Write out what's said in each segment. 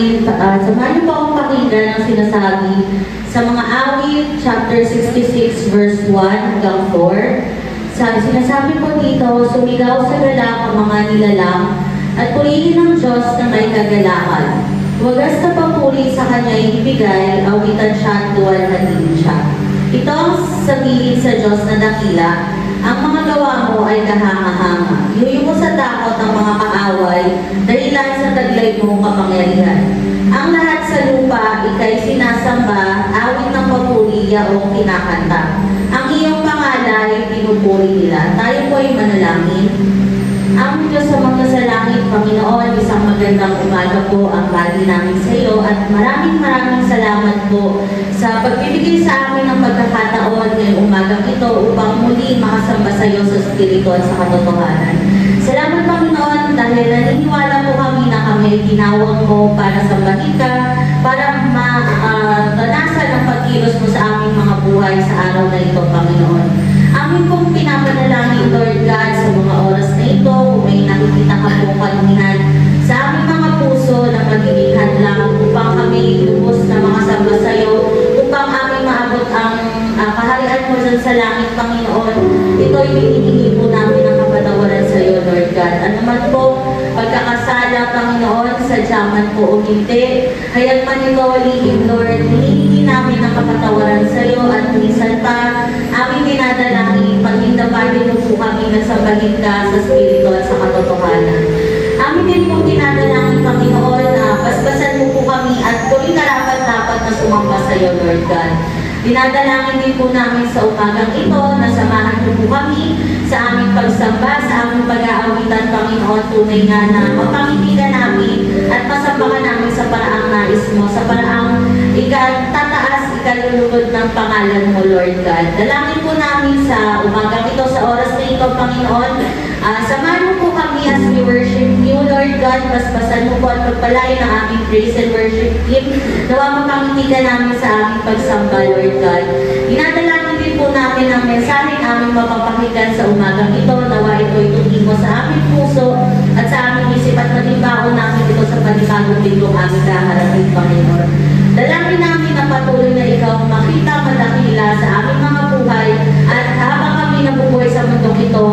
namin, samahan niyo po akong pakinggan ang sinasabi sa mga awit, chapter 66, verse 1 hanggang 4. Sinasabi po dito, sumigaw sa galak ang mga nilalang at purihin ng Diyos na may kagalakan. Wagas na papuri sa kanya ibigay, awitan siya at duwalhatin siya. Ito ang sabihin sa Diyos na dakila, ang mga gawa mo ay kahanga-hanga. Yuyo mo sa takot ng mga kaaway, dahilan sa taglay mong kapangyarihan. Ang lahat sa lupa, ika'y sinasamba, awit ng papuri, yaong kinakanta. Ang iyong pangalan ay pinupuri nila. Tayo po ay manalangin. Ang Diyos sa mga sa langit, Panginoon, isang magandang umaga po ang bati namin sa iyo at maraming salamat po sa pagbibigay sa amin ng pagkakataon ngayong umagang ito upang muli makasamba sa iyo sa spirito at sa katotohanan. Salamat, Panginoon, dahil naniniwala po kami na kami tinawag mo para sambahin ka, para maranasan ang pagkilos mo sa aming mga buhay sa araw na ito, Panginoon. Amin pong pinapanalangin, Lord God, sa mga oras na ito, kung may nakikita ka pong kalungihan sa aming mga puso na magiging hadlang upang kami lubos na mga samba sa iyo, upang aming maabot ang kaharian mo dyan sa langit, Panginoon. Ito'y hinihingi po namin ang kapatawaran sa iyo, Lord God. Ano man po, pagkakasala, Panginoon, sadyaman po o hindi, hayag man ito lihim, Lord, hinihingi namin ang kapatawaran sa iyo at minsan pa, aming dinadalangin, paghindapatin mo po kami na sambahin ka sa spirito at sa katotohanan. Amin din po dinadalangin, Panginoon, na paspasan mo po kami at tuloy karapat-dapat na sumamba sa iyo, Lord God. Dinadalangin din po namin sa umagang ito na samahan mo po kami sa aming pagsamba, sa aming pag-aawitan, Panginoon, tunay nga na mapangitigan namin at masambahan namin sa paraang nais mo, sa paraang ikatataas, ikalulugod ng pangalan mo, Lord God. Dalangin po namin sa umagang ito, sa oras na ito, Panginoon. Samahan mo po kami as we worship you, Lord God. Paspasan mo po at pagpalain ang aming praise and worship team. Nawa mapangitigan namin sa aming pagsamba, Lord God. Dinadalangin din po namin ang mensahe aming mapapakinggan sa umagang ito. Nawa ito'y tungin mo sa aming puso at sa aming isip at matimbaon namin ito sa panibagong lingkong aming kaharapin, Panginoon. Dalangin namin na patuloy na ikaw makita madakila sa aming mga buhay at habang kami nabubuhay sa mundong ito,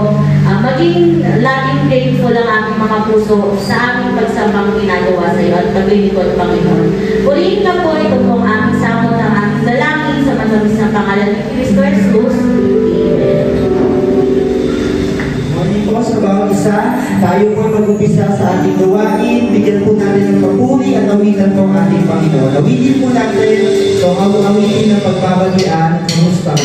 maging laging grateful ang aming mga puso sa aming pagsambang ginagawa sa iyo at paglilingkod, Panginoon. Purihin ka po, ito po ang aming samot ng aming dalangin sa matamis na pangalan ni Cristo Jesus. Amen. Morning po sa bawat isa, tayo po mag-umpisa sa ating gawain. Bigyan po natin ng papuri at awitan po ang ating Panginoon. Awitin po natin so awitin ng pagbabalian ng Mustang.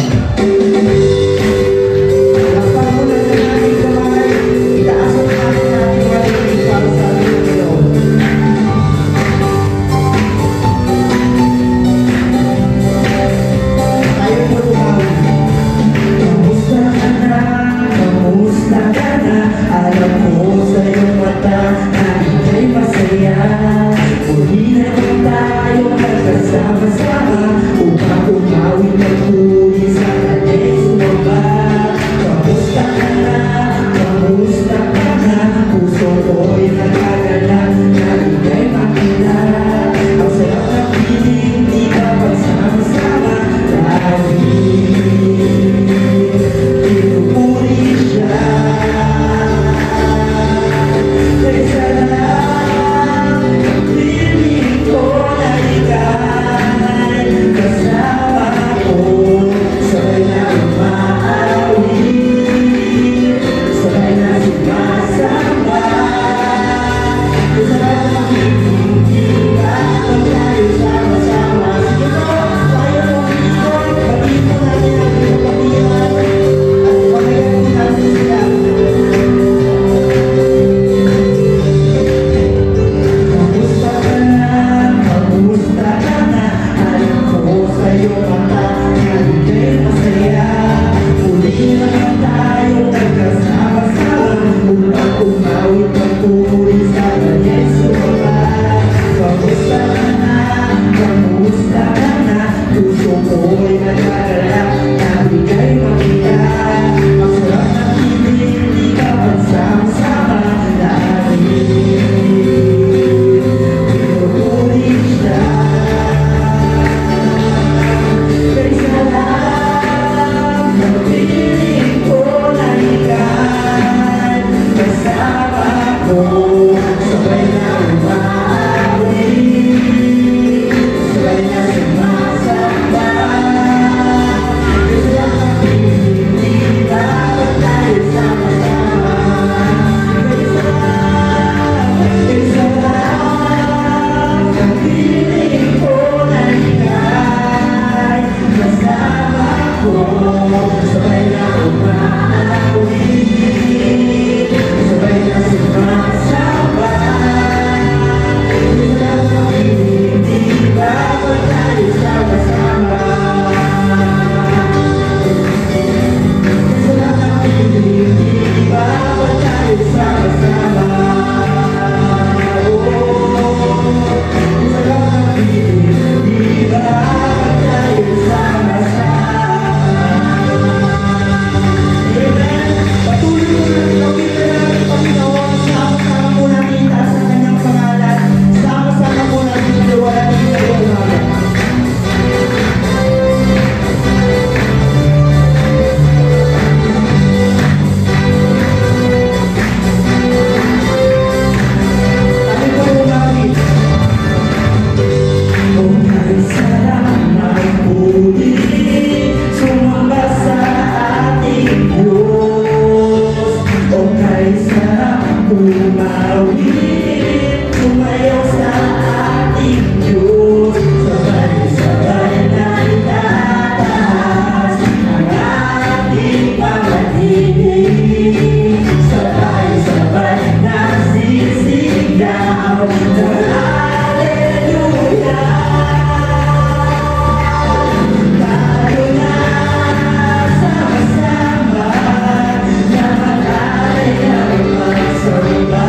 sabay na umawi, sabay na sumasamba. Kasi ang hindi dapat tayo sama-sama. Isa lang ang piling ko na ika'y kasama ko, sabay na umawi, sabay na sumasabay. Isa lang ang hindi dapat tayo sama-sama. Isa lang ang hindi dapat tayo sama-sama. Isa lang ang hindi dapat tayo sama-sama. Amen. Patuloy po natin lawitin natin ang Panginoon. Sama-sama po natin itaas ang kanyang pangalan. Sama-sama po natin paliwanagan ang kanyang umaga. Tayo po umawit. Kung kay sarap magpuli, sumamba sa ating Diyos. Kung kay sarap umawit, sumayaw sa ating Diyos. Sabay-sabay na itataas ang ating pamatinig. Sabay-sabay na sisigaw ng Hallelujah. Tayo na sama-sama na malalay ang magsamba.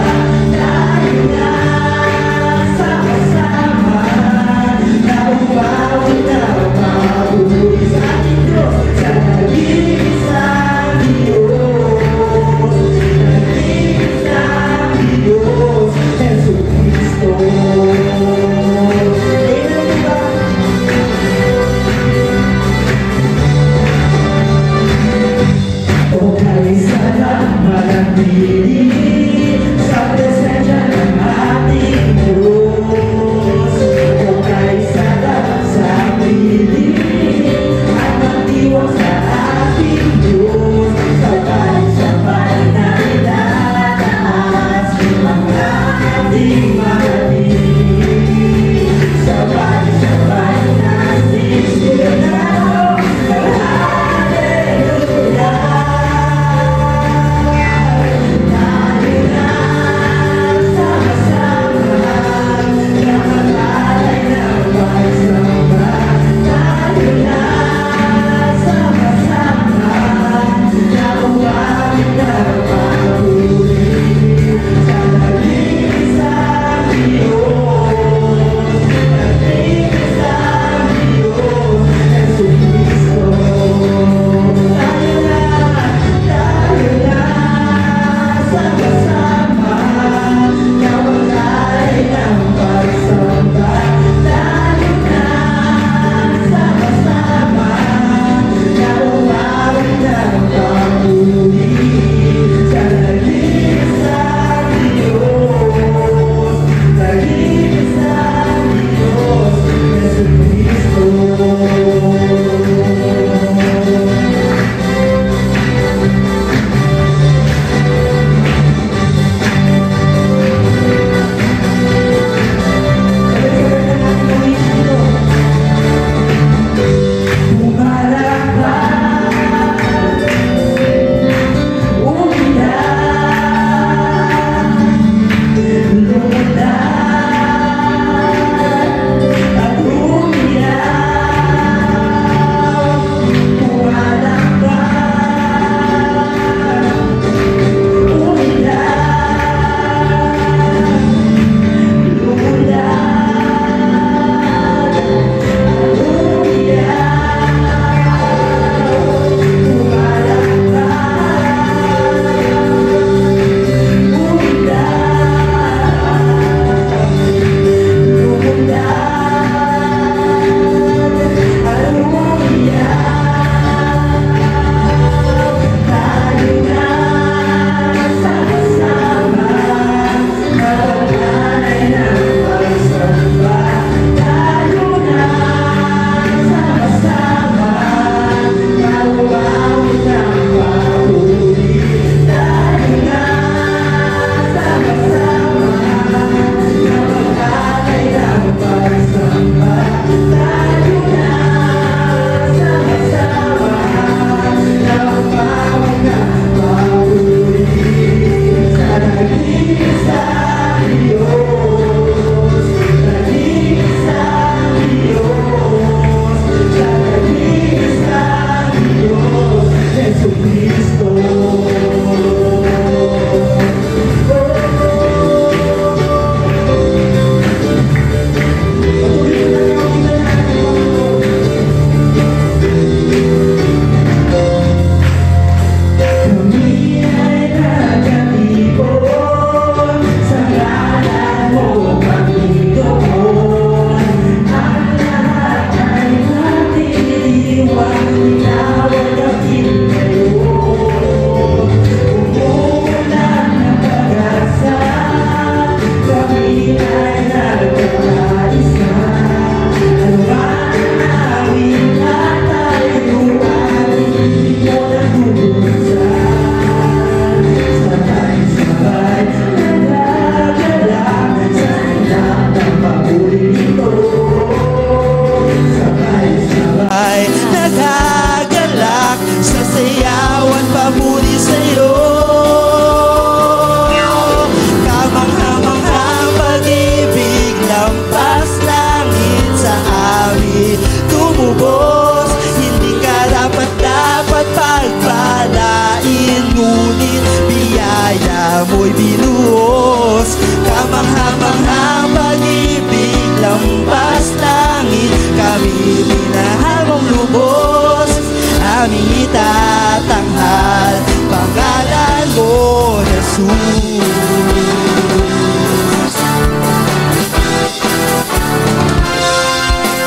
binuhos. Kamangha-manghang pag-ibig, lampas langit, kami minahal mong lubos. Aming itatanghal, pangalan mo, Jesus.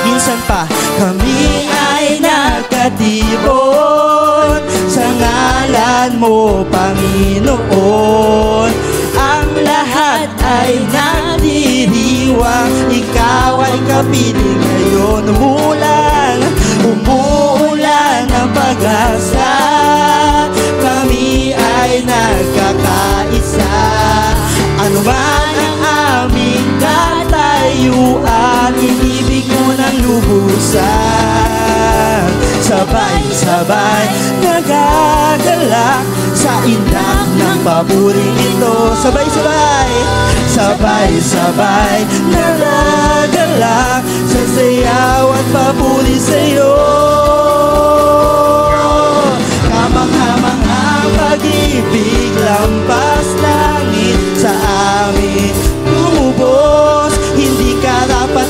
Minsan pa kami ay nagkatipon sa ngalan mo, Panginoon. Ang lahat ay nagdiriwang, ikaw ay kapiling ngayon. Umuulan ang pag-asa, kami ay nagkakaisa. Ano man ang aming katayuan, inibig mo ng lubusan. Sabay-sabay nagagalak sa indak ng paburing ito. Sabay-sabay, sabay-sabay nagagalak sa sayaw at papuri sa'yo. Kamangha-manghang pag-ibig, lampas langit sa amin lumubos. Hindi ka dapat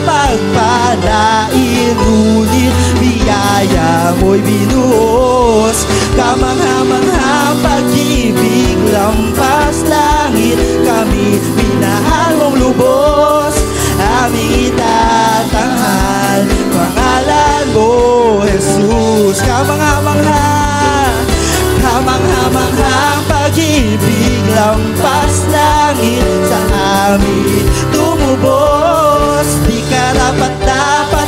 pagpalain, ngunit biyaya mo'y binuhos. Kamangha-manghang pag-ibig, lampas langit, kami minahal mong lubos. Aming itatanghal, pangalan mo, Jesus. Kamangha-manghang pag-ibig, lampas langit sa amin tumubos. Di ka dapat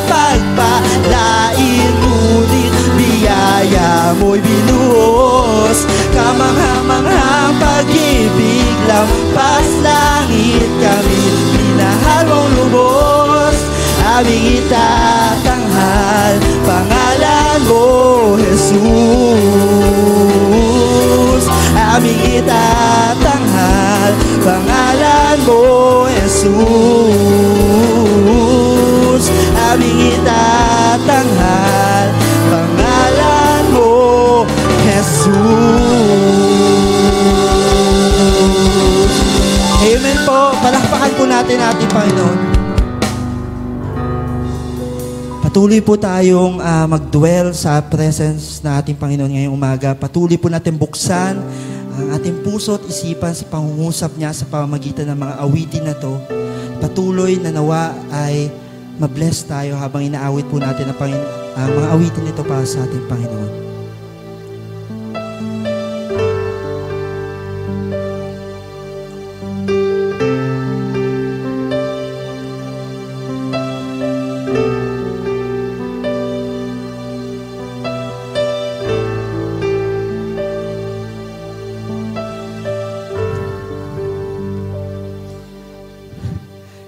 pagpalain, ngunit biyaya mo'y binuhos. Kamangha-manghang pag-ibig, lampas langit, kami minahal mong lubos. Aming itatanghal, pangalan mo, Jesus. Aming itatanghal, pangalan mo, Jesus. Aming itatanghal, pangalan mo, Jesus. Amen po. Palakpakan po natin ating Panginoon. Patuloy po tayong mag-dwell sa presence na ating Panginoon ngayong umaga. Patuloy po natin buksan ang ating puso at isipan sa pangungusap niya sa pamamagitan ng mga awitin na to. Patuloy na nawa ay mabless tayo habang inaawit po natin ang mga awitin nito para sa ating Panginoon.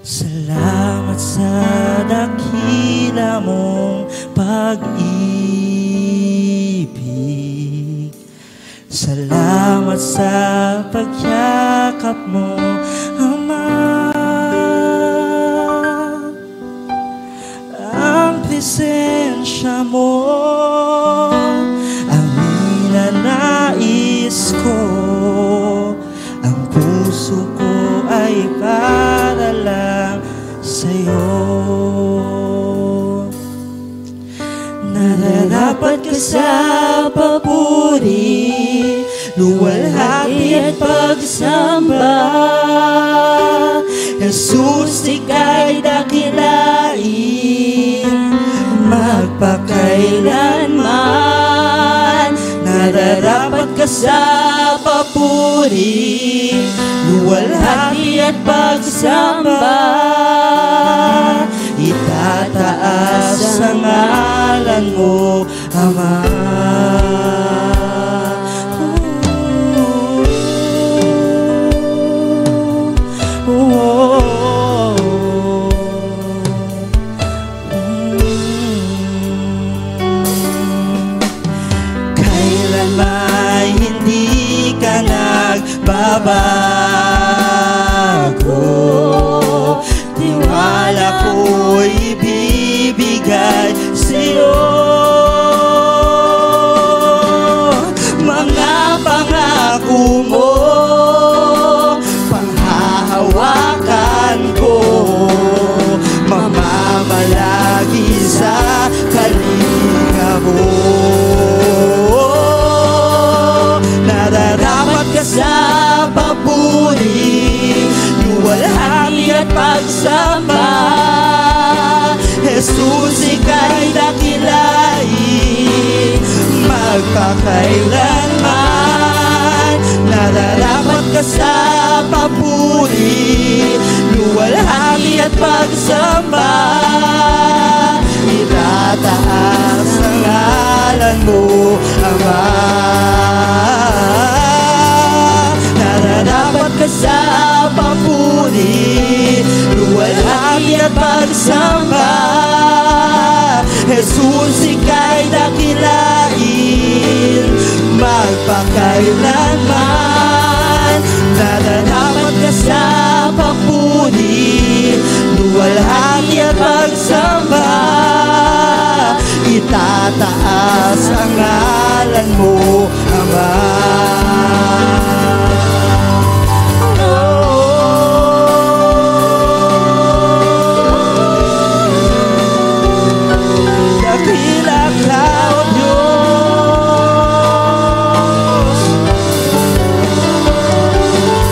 Salamat sa dakila mong pag-ibig. Salamat sa pagyakap mo, Ama. Ang presensya mo ang ninanais ko. Ang puso ko ay para lang sa'yo. Nararapat ka sa papuri, luwalhati at pagsamba. Jesus, ika'y dakilain magpakailanman. Nararapat ka sa papuri, luwalhati at pagsamba. Itataas ang ngalan mo, Ama. Kailanman hindi ka nagbabago. Tiwala ko'y ibibigay sa'yo. Mga pangako mo at pagsamba. Jesus, ika'y dakilain, magpakailanman. Nararapat ka sa papuri, luwalhati at pagsamba. Itataas ang ngalan mo, Ama. Nararapat ka sa papuri, luwalhati at pagsamba. Jesus, ika'y dakilain, magpakailanman. Nararapat ka sa papuri, luwalhati at pagsamba. Itataas ang ngalan mo, Ama. Dakila ka, O Diyos,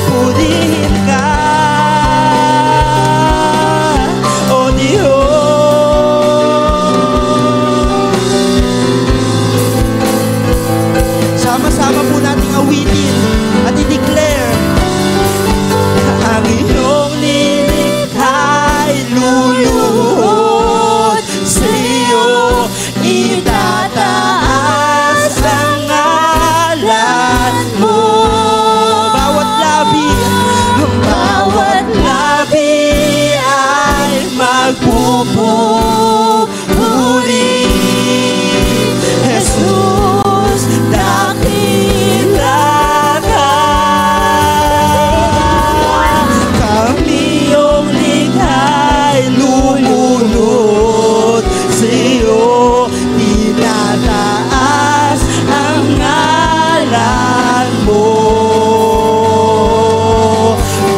purihin ka, O Diyos. Sama-sama po nating awitin at i-declare, ang iyong nilikha'y luluhod sa iyo, itataas ang ngalan mo. Bawat labi ay magpupuri. Jesus, dakila ka. Kami iyong likha'y lumunod sa iyo, tinataas ang ngalan mo.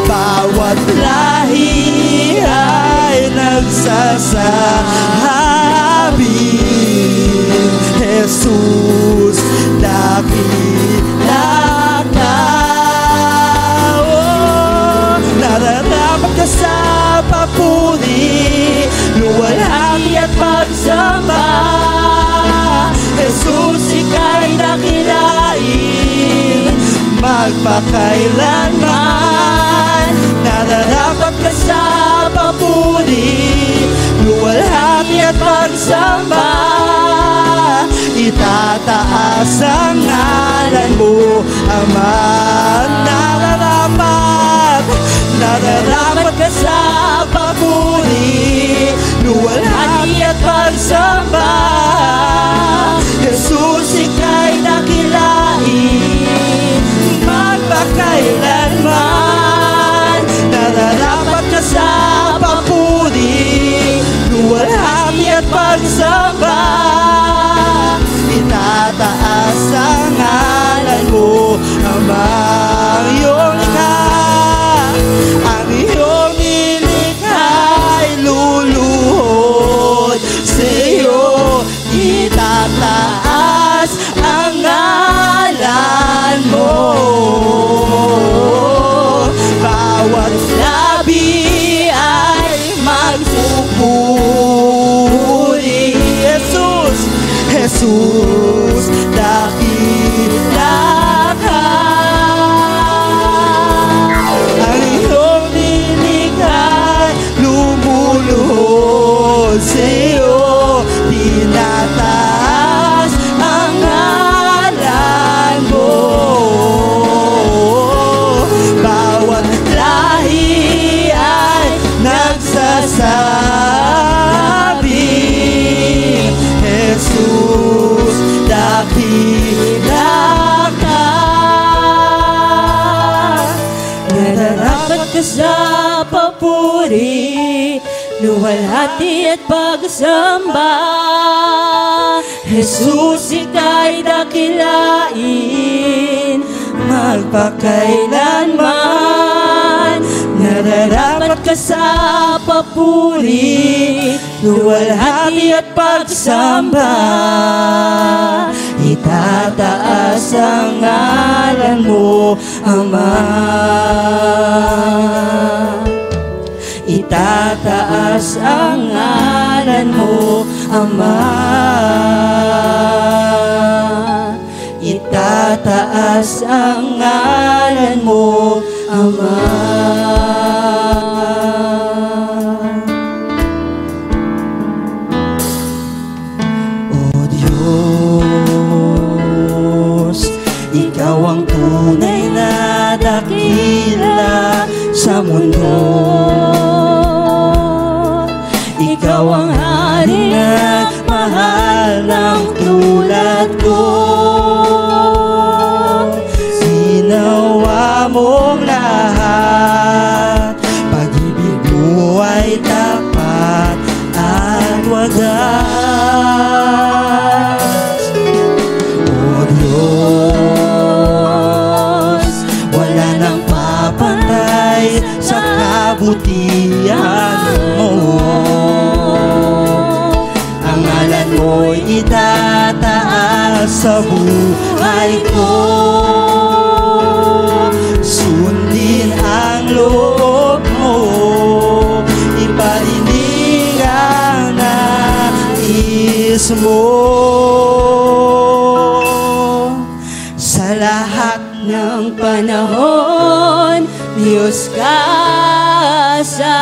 Bawat lahi ay nagsasabi, Jesus, dakila ka. Oh, nararapat ka sa papuri, luwalhati at pagsamba. Jesus, ika'y dakilain, magpakailanman. Nararapat ka sa papuri, luwalhati at pagsamba. Itataas ang ngalan mo, Ama. Nararapat ka sa papuri, luwalhati at pagsamba. Jesus, ika'y dakilain, magpakailanman. Nararapat ka sa papuri, luwalhati at pagsamba. Itataas ang ngalan mo, Ama. Ang iyong nilikha'y luluhod sa iyo, itataas ang ngalan mo. Bawat labi ay magpupuri. Jesus, Jesus, dakila ka. Ang iyong nilikha'y lumuluhod sa iyo, tinataas ang ngalan mo. Bawat lahi ay nagsasabi, Jesus, dakila ka. Nararapat ka sa papuri, luwalhati at pagsamba. Jesus, ika'y dakilain, magpakailanman. Nararapat ka sa papuri, luwalhati at pagsamba. Itataas ang ngalan mo, Ama. itataas ang ngalan mo, Ama. Itataas ang ngalan mo, Ama. O Diyos, Ikaw ang tunay na dakila sa mundo. Ikaw ang hari na mahal ng tulad ko. Ginawa mong lahat, pag-ibig mo ay tapat at wagas. O Diyos, wala nang papantay sa kabutihan mo. Ang ngalan mo'y itataas sa buhay ko. Sundin ang loob mo, iparinig ang nais mo. Sa lahat ng panahon, Diyos ka sa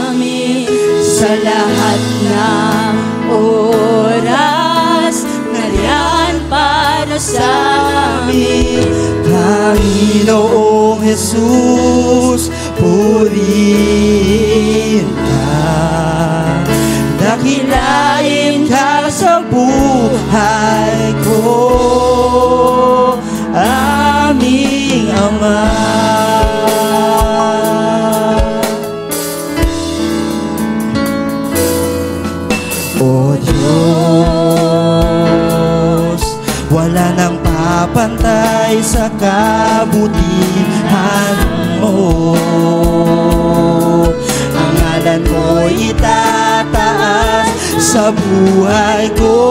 amin. Sa lahat ng oras, nariyan para sa amin. Panginoong Jesus, purihin ka. Dakilain ka sa buhay ko, aming Ama. O Diyos, wala nang papantay sa kabutihan mo. Ang ngalan mo'y itataas sa buhay ko.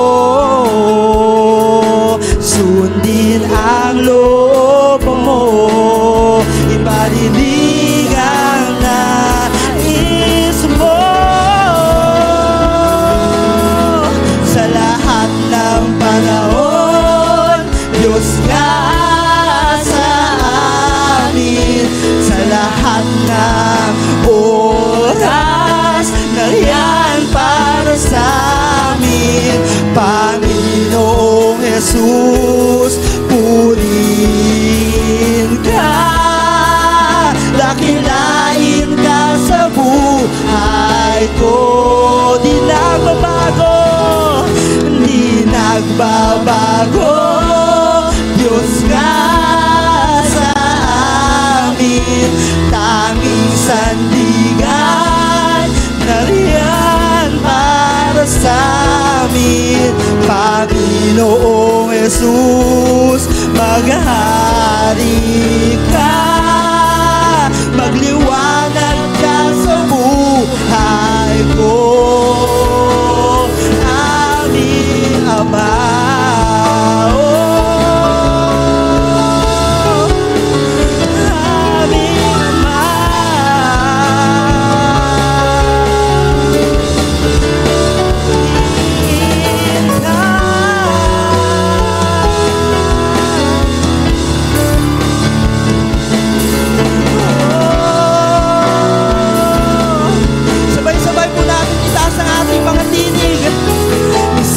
Sundin ang loob mo, iparinig ang nais mo. Sa lahat ng panahon, Diyos ka sa amin. Sa lahat ng oras, nariyan para sa amin. Panginoong Jesus, purihin ka. Dakilain ka sa buhay ko. Di nagbabago, di nagbabago. Diyos ka sa amin. Tanging sandigan, nariyan para sa amin. Panginoong Jesus, maghari ka. Magliwanag ka sa buhay ko, aming Ama.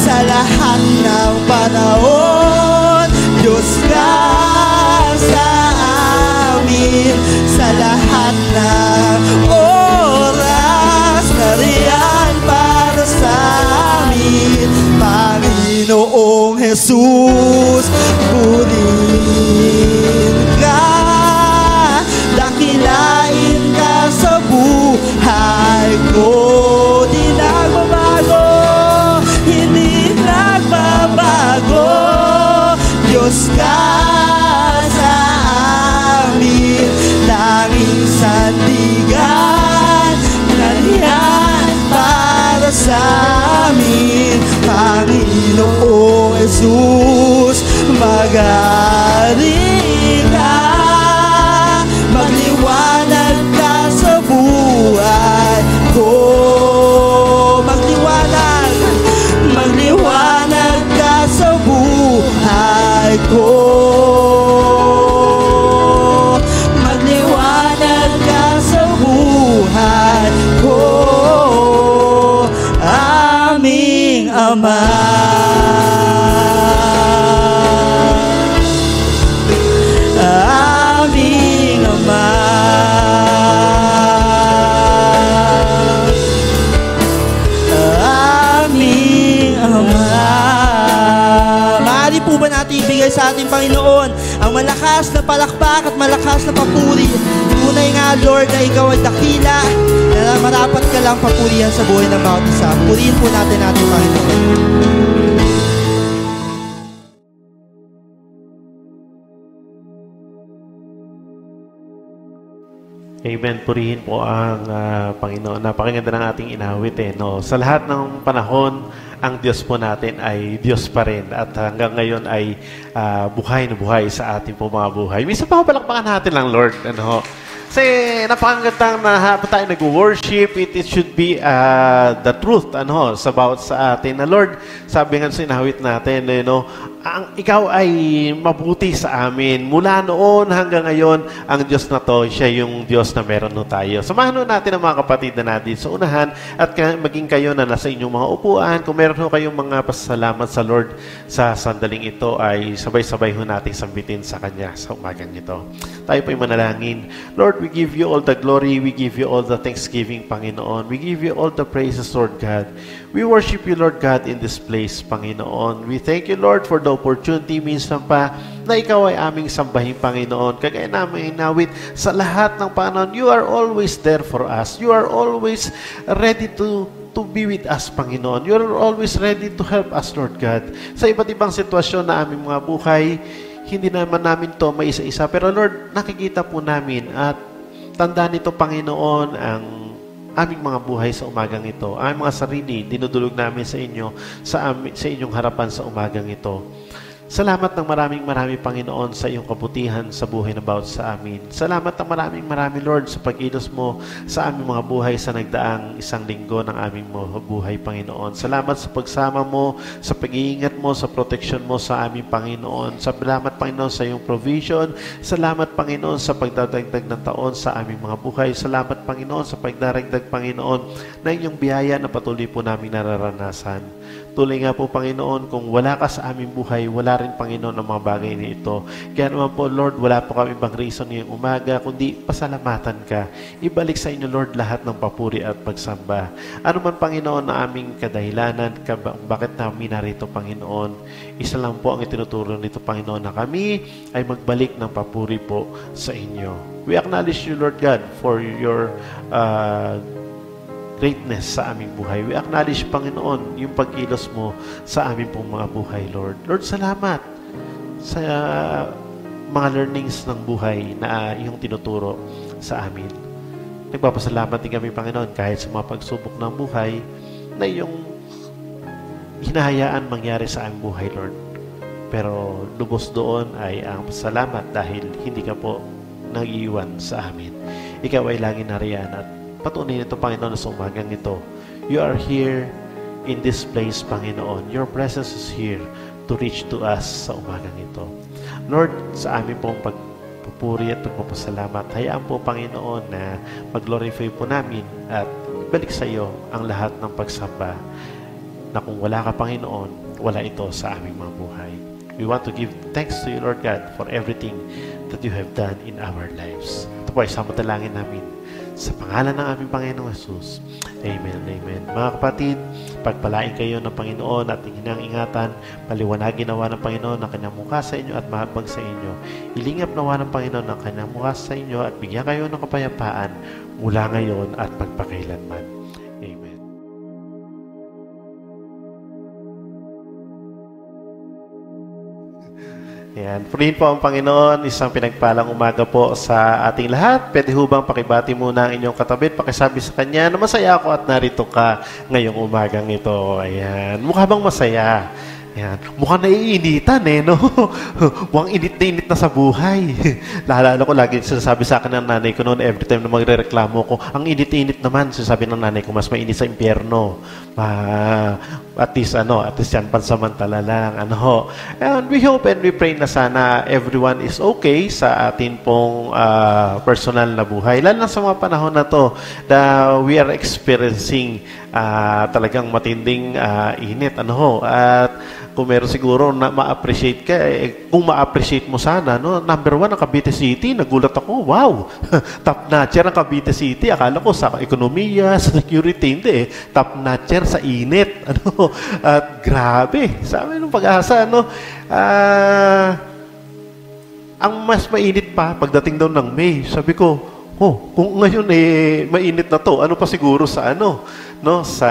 Sa lahat ng panahon, Diyos ka sa amin. Sa lahat ng oras, nariyan para sa amin. Panginoong Jesus, purihin ka. Dakilain ka sa buhay ko. Di nagbabago, hindi nagbabago. Diyos ka sa amin. Tanging sandigan, nariyan para sa amin. Panginoong Jesus, maghari ka. Magliwanag ka sa buhay Ama. Aming Ama. Aming Ama. Maaari po ba natin ibigay sa ating Panginoon ang malakas na palakpak at malakas na papuri? Tunay nga, Lord, na ikaw ay dakila, na marapat ka lang papurihan sa buhay ng bawat isa. Purihin po natin ating Panginoon. Amen. Purihin po ang Panginoon. Napakaganda ng ating inawit no? Sa lahat ng panahon, ang Diyos po natin ay Diyos pa rin. At hanggang ngayon ay buhay na buhay sa ating po mga buhay. Minsan pa palakpakan natin lang, Lord. Ano? Kasi napakagandang na habang tayo nag-worship, it should be the truth sa bawat sa atin. Na Lord, sabi nga sa inawit natin, ikaw ay mabuti sa amin. Mula noon hanggang ngayon, ang Diyos na to, siya yung Diyos na meron tayo. Samahan natin ang mga kapatid na natin sa unahan at maging kayo na nasa inyong mga upuan. Kung meron kayong mga pasasalamat sa Lord sa sandaling ito, ay sabay-sabay natin sambitin sa Kanya sa umagang ito. Tayo po'y manalangin. Lord, we give you all the glory. We give you all the thanksgiving, Panginoon. We give you all the praises, Lord God. We worship you, Lord God, in this place, Panginoon. We thank you, Lord, for the opportunity minsan pa na ikaw ay aming sambahin, Panginoon. Kagaya namin inawit sa lahat ng Panginoon, you are always there for us. You are always ready to be with us, Panginoon. You are always ready to help us, Lord God. Sa iba't ibang sitwasyon na aming mga buhay, hindi naman namin to may isa-isa. Pero Lord, nakikita po namin at tandaan nito, Panginoon, ang aming mga buhay sa umagang ito. Aming mga sarili, dinudulog namin sa inyo, sa inyong harapan sa umagang ito. Salamat ng maraming Panginoon, sa iyong kabutihan sa buhay na bawat sa amin. Salamat ng maraming Lord, sa pag-ilos mo sa aming mga buhay sa nagdaang isang linggo ng aming mga buhay, Panginoon. Salamat sa pagsama mo, sa pag-iingat mo, sa protection mo sa aming Panginoon. Salamat, Panginoon, sa iyong provision. Salamat, Panginoon, sa pagdadagdag ng taon sa aming mga buhay. Salamat, Panginoon, sa pagdaragdag, Panginoon, na inyong biyaya na patuloy po namin nararanasan. Tuloy nga po, Panginoon, kung wala ka sa aming buhay, wala rin, Panginoon, ang mga bagay na ito. Kaya naman po, Lord, wala po kami ibang reason ngayong umaga, kundi pasalamatan ka. Ibalik sa inyo, Lord, lahat ng papuri at pagsamba. Ano man, Panginoon, na aming kadahilanan, bakit namin narito, Panginoon, isa lang po ang itinuturo nito, Panginoon, na kami ay magbalik ng papuri po sa inyo. We acknowledge you, Lord God, for your greatness sa aming buhay. We acknowledge, Panginoon, yung pag-ilos mo sa aming pong mga buhay, Lord. Lord, salamat sa mga learnings ng buhay na iyong tinuturo sa amin. Nagpapasalamat din kami, Panginoon, kahit sa mga pagsubok ng buhay na iyong hinahayaan mangyari sa aming buhay, Lord. Pero lubos doon ay ang salamat dahil hindi ka po nag-iwan sa amin. Ikaw ay laging nariyan at patuloy nito, Panginoon, sa umagang ito. You are here in this place, Panginoon. Your presence is here to reach to us sa umagang ito. Lord, sa amin pong pagpupuri at pagpapasalamat, hayaan po, Panginoon, na mag-glorify po namin at balik sa iyo ang lahat ng pagsamba na kung wala ka, Panginoon, wala ito sa aming mga buhay. We want to give thanks to you, Lord God, for everything that you have done in our lives. Ito po ay samantalangin namin sa pangalan ng aming Panginoong Jesus. Amen, amen. Mga kapatid, pagpalain kayo ng Panginoon at hinang-ingatan, paliwanagin nawa ng Panginoon ang kanyang mukha sa inyo at mahabag sa inyo. Ilingap nawa ng Panginoon ang kanyang mukha sa inyo at bigyan kayo ng kapayapaan mula ngayon at magpakailanman. Amen. Yan. Purihin po ang Panginoon. Isang pinagpalang umaga po sa ating lahat. Pwede ho bang pakibati muna ang inyong katabi at pakisabi sa kanya na masaya ako at narito ka ngayong umagang ito. Ayan. Mukha bang masaya? Ayan. Mukhang naiinitan no? Mukhang init na sa buhay. Lalo ko lagi sinasabi sa akin ng nanay ko noon, every time na magre-reklamo ko, ang init-init naman, sinasabi ng nanay ko, mas mainit sa impyerno. at least yan pansamantala lang, And we hope and we pray na sana everyone is okay sa atin pong personal na buhay. Lalo na sa mga panahon na to na we are experiencing talagang matinding init, At kung meron siguro na ma-appreciate ka, kung ma-appreciate mo sana, number 1 ang Cavite City, nagulat ako, wow, top notcher ang Cavite City. Akala ko sa ekonomiya, sa security, hindi top notcher sa init, at grabe, sa amin ng Pag-asa, ang mas mainit pa, pagdating daw ng May, sabi ko, kung ngayon mainit na to, ano pa siguro sa sa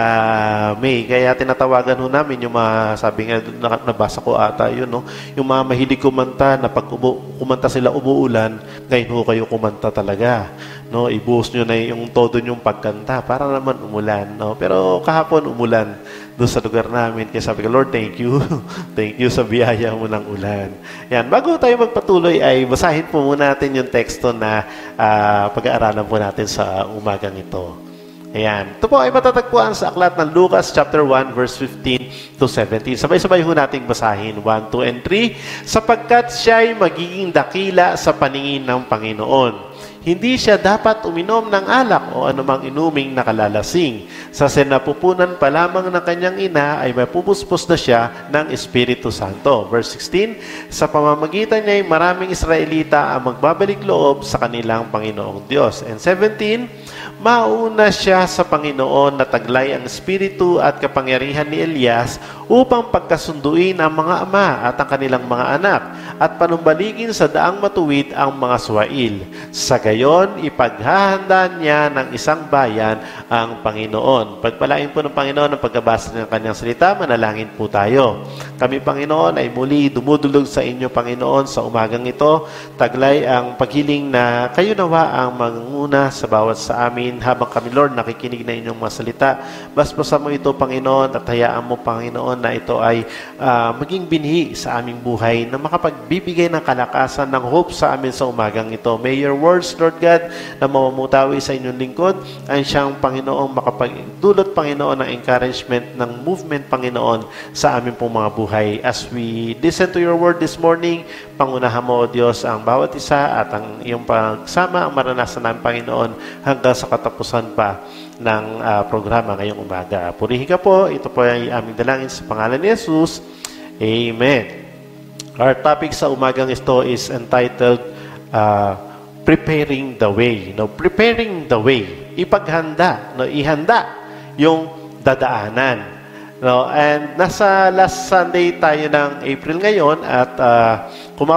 May. Kaya tinatawagan namin yung mga, sabi nga, nabasa ko ata yun, yung mga mahilig kumanta na pag kumanta sila umuulan, ngayon kayo kumanta talaga. Ibuhos nyo na yung todo yung pagkanta para naman umulan. Pero kahapon umulan doon sa lugar namin. Kaya sabi ko, Lord, thank you. Thank you sa biyaya mo ng ulan. Yan. Bago tayo magpatuloy ay basahin po muna natin yung teksto na pag-aaralan po natin sa umagang ito. Ayan. Ito po ay matatagpuan sa aklat ng Lucas chapter 1 verse 15 to 17. Sabay-sabay ho nating basahin 1, 2, and 3. Sapagkat siya'y magiging dakila sa paningin ng Panginoon. Hindi siya dapat uminom ng alak o anumang inuming nakalalasing. Sa sinapupunan pa lamang ng kanyang ina ay mapupuspos na siya ng Espiritu Santo. Verse 16, sa pamamagitan niya ay maraming Israelita ang magbabalik loob sa kanilang Panginoong Diyos. And 17, mauna siya sa Panginoon na taglay ang Espiritu at kapangyarihan ni Elias upang pagkasunduin ang mga ama at ang kanilang mga anak at panumbaligin sa daang matuwid ang mga suwail. Sa gayon, ipaghahanda niya ng isang bayan ang Panginoon. Pagpalain po ng Panginoon ang pagkabasa ng kanyang salita, manalangin po tayo. Kami, Panginoon, ay muli dumudulog sa inyo, Panginoon, sa umagang ito. Taglay ang paghiling na kayo nawa ang manguna sa bawat sa amin habang kami, Lord, nakikinig na inyong mga salita. Basbasan mo ito, Panginoon, at hayaan mo, Panginoon, na ito ay maging binhi sa aming buhay na makapagbibigay ng kalakasan, ng hope sa amin sa umagang ito. May your words, Lord God, na mamamutawi sa inyong lingkod ay siyang, Panginoong, makapagdulot, Panginoon, ng encouragement, ng movement, Panginoon, sa aming pong mga buhay. As we listen to your word this morning, pangunahan mo, O Diyos, ang bawat isa at ang iyong pagsama, ang maranasan namin, Panginoon, hanggang sa katapusan pa ng programa ngayong umaga. Purihin ka po. Ito po ay aming dalangin sa pangalan ni Jesus. Amen. Our topic sa umagang ito is entitled Preparing the Way. Preparing the way. Ipaghanda. Ihanda yung dadaanan. And nasa last Sunday tayo ng April ngayon at kung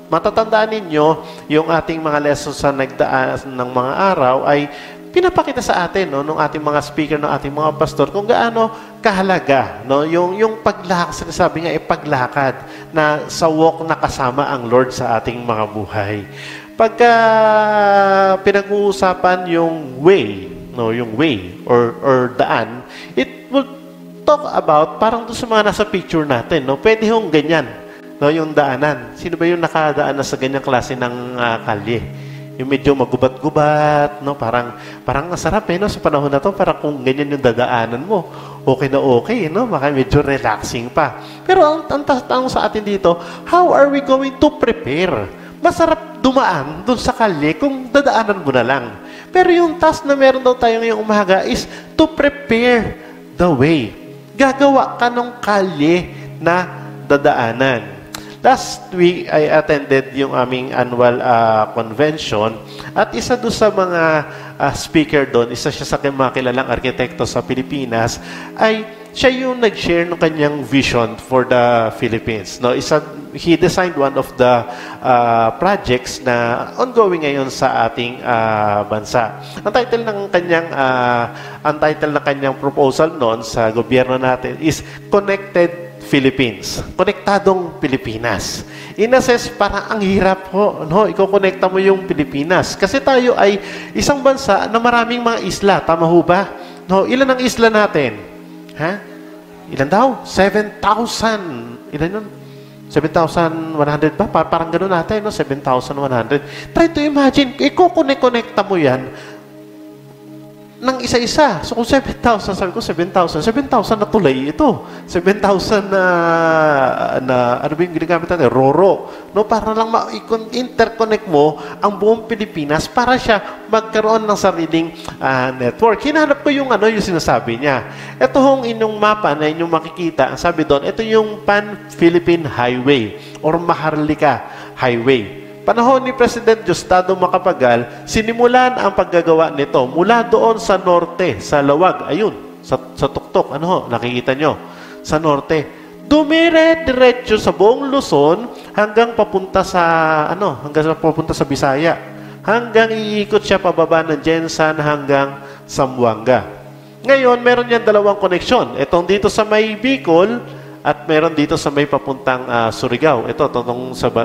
matatandaan ninyo yung ating mga lessons sa nagdaan ng mga araw ay pinapakita sa atin nung ating mga speaker, ng ating mga pastor kung gaano kahalaga yung paglakad, sabi nga paglakad na sa walk na kasama ang Lord sa ating mga buhay. Pagka pinag-uusapan yung way, yung way or daan, it will talk about parang doon sa mga nasa picture natin, pwede yung ganyan, yung daanan. Sino ba yung nakadaan na sa ganyang klase ng kalye? Yung medyo magubat-gubat, parang masarap sa panahon na to, parang kung ganyan yung dadaanan mo, okay na okay, baka medyo relaxing pa. Pero ang tanong sa atin dito, how are we going to prepare? Masarap dumaan doon sa kalye kung dadaanan mo na lang. Pero yung task na meron daw tayo ngayong umaga is to prepare the way. Gagawa ka ng kalye na dadaanan. Last week, I attended yung aming annual convention at isa doon sa mga speaker doon, isa siya sa mga kilalang arkitekto sa Pilipinas, ay siya yung nag-share ng kanyang vision for the Philippines. He designed one of the projects na ongoing ngayon sa ating bansa. Ang title ng kanyang proposal noon sa gobyerno natin is Connected Philippines. Konektadong Pilipinas. In a sense, parang ang hirap po, iko-connecta mo yung Pilipinas. Kasi tayo ay isang bansa na maraming mga isla. Tama ho ba? Ilan ang isla natin? Ilan daw? 7,000. Ilan yun? 7,100 ba? Parang gano'n natin, 7,100. Try to imagine, iko-connecta mo yan. ng isa-isa. So kung 7,000, sabi ko 7,000 na tulay ito. 7,000 na ano ba yung ginagamit natin? Roro. No, para lang interconnect mo ang buong Pilipinas para siya magkaroon ng sariling network. Hinanap ko yung sinasabi niya. Ito hong inyong mapa na inyong makikita, ang sabi doon, ito yung Pan-Philippine Highway or Maharlika Highway. Panahon ni President Diosdado Macapagal, sinimulan ang paggagawa nito mula doon sa norte, sa Lawag, ayun, sa tuktok, nakikita nyo, sa norte. Dumire-diretso sa buong Luzon hanggang papunta sa, Bisaya. Hanggang iikot siya pababa ng Jensan hanggang Zamboanga. Ngayon, meron yan dalawang koneksyon. Itong dito sa may Bicol, at meron dito sa may papuntang Surigao. Ito,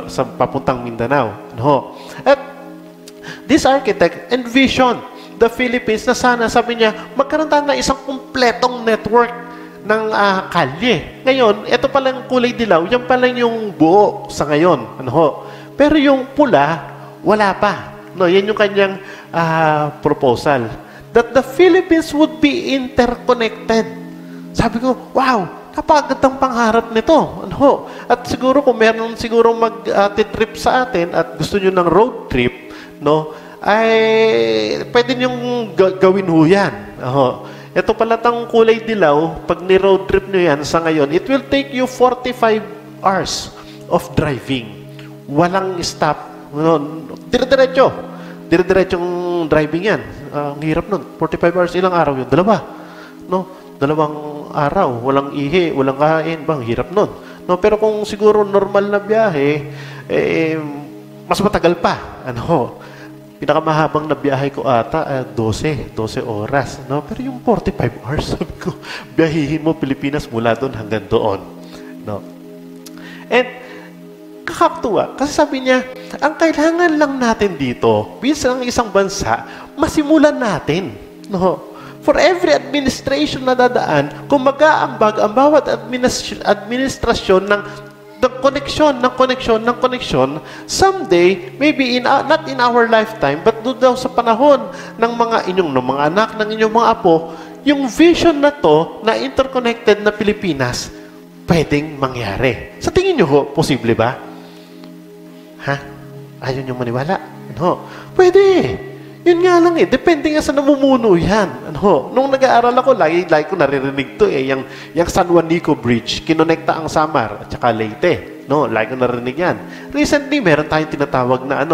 sa papuntang Mindanao. At this architect envisioned the Philippines na sana, sabi niya, magkaroon tayo ng isang kumpletong network ng kalye. Ngayon, ito palang kulay dilaw, yan palang yung buo sa ngayon. Pero yung pula, wala pa. Yan yung kanyang proposal. That the Philippines would be interconnected. Sabi ko, wow! Napagandang pangarap nito. At siguro kung meron siguro mag-trip sa atin at gusto nyo ng road trip, ay pwede nyo gawin ho yan. Ito pala tang kulay dilaw, pag ni-road trip nyo yan sa ngayon, it will take you 45 hours of driving. Walang stop. Dire-diretso. Dire-diretsong driving yan. Ang hirap nun. 45 hours, ilang araw yun? Dalawang araw, walang ihi, walang kain, hirap nun. Pero kung siguro normal na biyahe, mas matagal pa. Pinakamahabang na biyahe ko ata, 12 oras. Pero yung 45 hours, sabi ko, biyahihin mo Pilipinas mula doon hanggang doon. And, kakaktuwa, kasi sabi niya, ang kailangan lang natin dito, bilang isang bansa, masimulan natin. For every administration na dadaan, kung mag-aambag ang bawat administrasyon ng connection, someday, maybe not in our lifetime, but doon daw sa panahon ng mga anak, ng inyong mga apo, yung vision na to, na interconnected na Pilipinas, pwedeng mangyari. Sa tingin nyo ho, posible ba? Ayaw nyo maniwala? Pwede. Yun nga lang depende nga sa namumuno yan. Nung nag-aaral ako, lagi ko naririnig to yung San Juanico Bridge, kinonekta ang Samar at saka Leyte. Lagi ko naririnig yan. Recently, meron tayong tinatawag na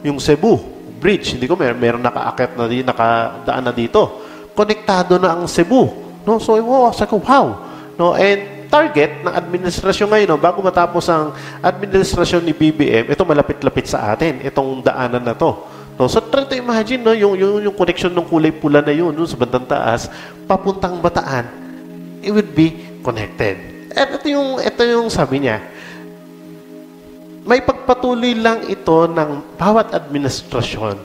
yung Cebu Bridge. Hindi ko meron nakaakyat na nakadaan na dito. Konektado na ang Cebu. So, sabi ko, wow. And target ng administrasyon ngayon, bago matapos ang administrasyon ni BBM, ito malapit-lapit sa atin, itong daanan na to. So try to imagine, yung connection ng kulay pula na yun, sa bandang taas, papuntang Bataan, it would be connected. At ito yung sabi niya, may pagpatuloy lang ito ng bawat administrasyon.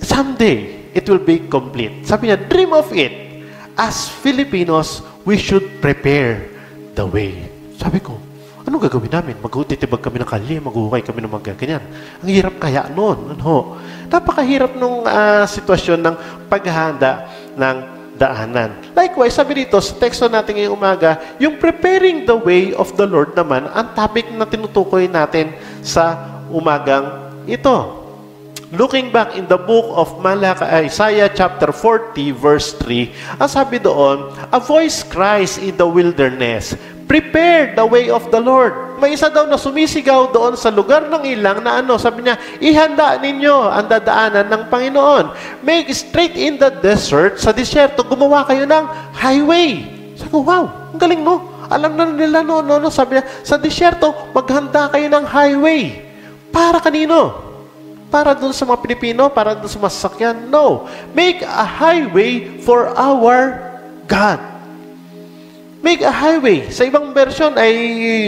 Someday, it will be complete. Sabi niya, dream of it. As Filipinos, we should prepare the way. Sabi ko, anong gagawin namin? Magtitibag kami ng kalye, maghuhukay kami ng mga ganyan. Ang hirap kaya noon. Napakahirap nung sitwasyon ng paghahanda ng daanan. Likewise, sabi dito sa teksto natin ngayong umaga, yung preparing the way of the Lord naman, ang topic na tinutukoy natin sa umagang ito. Looking back in the book of Isaiah chapter 40 verse 3, ang sabi doon, a voice cries in the wilderness, prepare the way of the Lord. May isa daw na sumisigaw doon sa lugar ng ilang na sabi niya, ihanda ninyo ang dadaanan ng Panginoon. Make straight in the desert, sa disyerto, gumawa kayo ng highway. Sabi ko, wow, ang galing Alam na nila sabi niya, sa disyerto, maghanda kayo ng highway. Para kanino? Para doon sa mga Pilipino? Para doon sa mga sasakyan? No. Make a highway for our God. Make a highway. Sa ibang version ay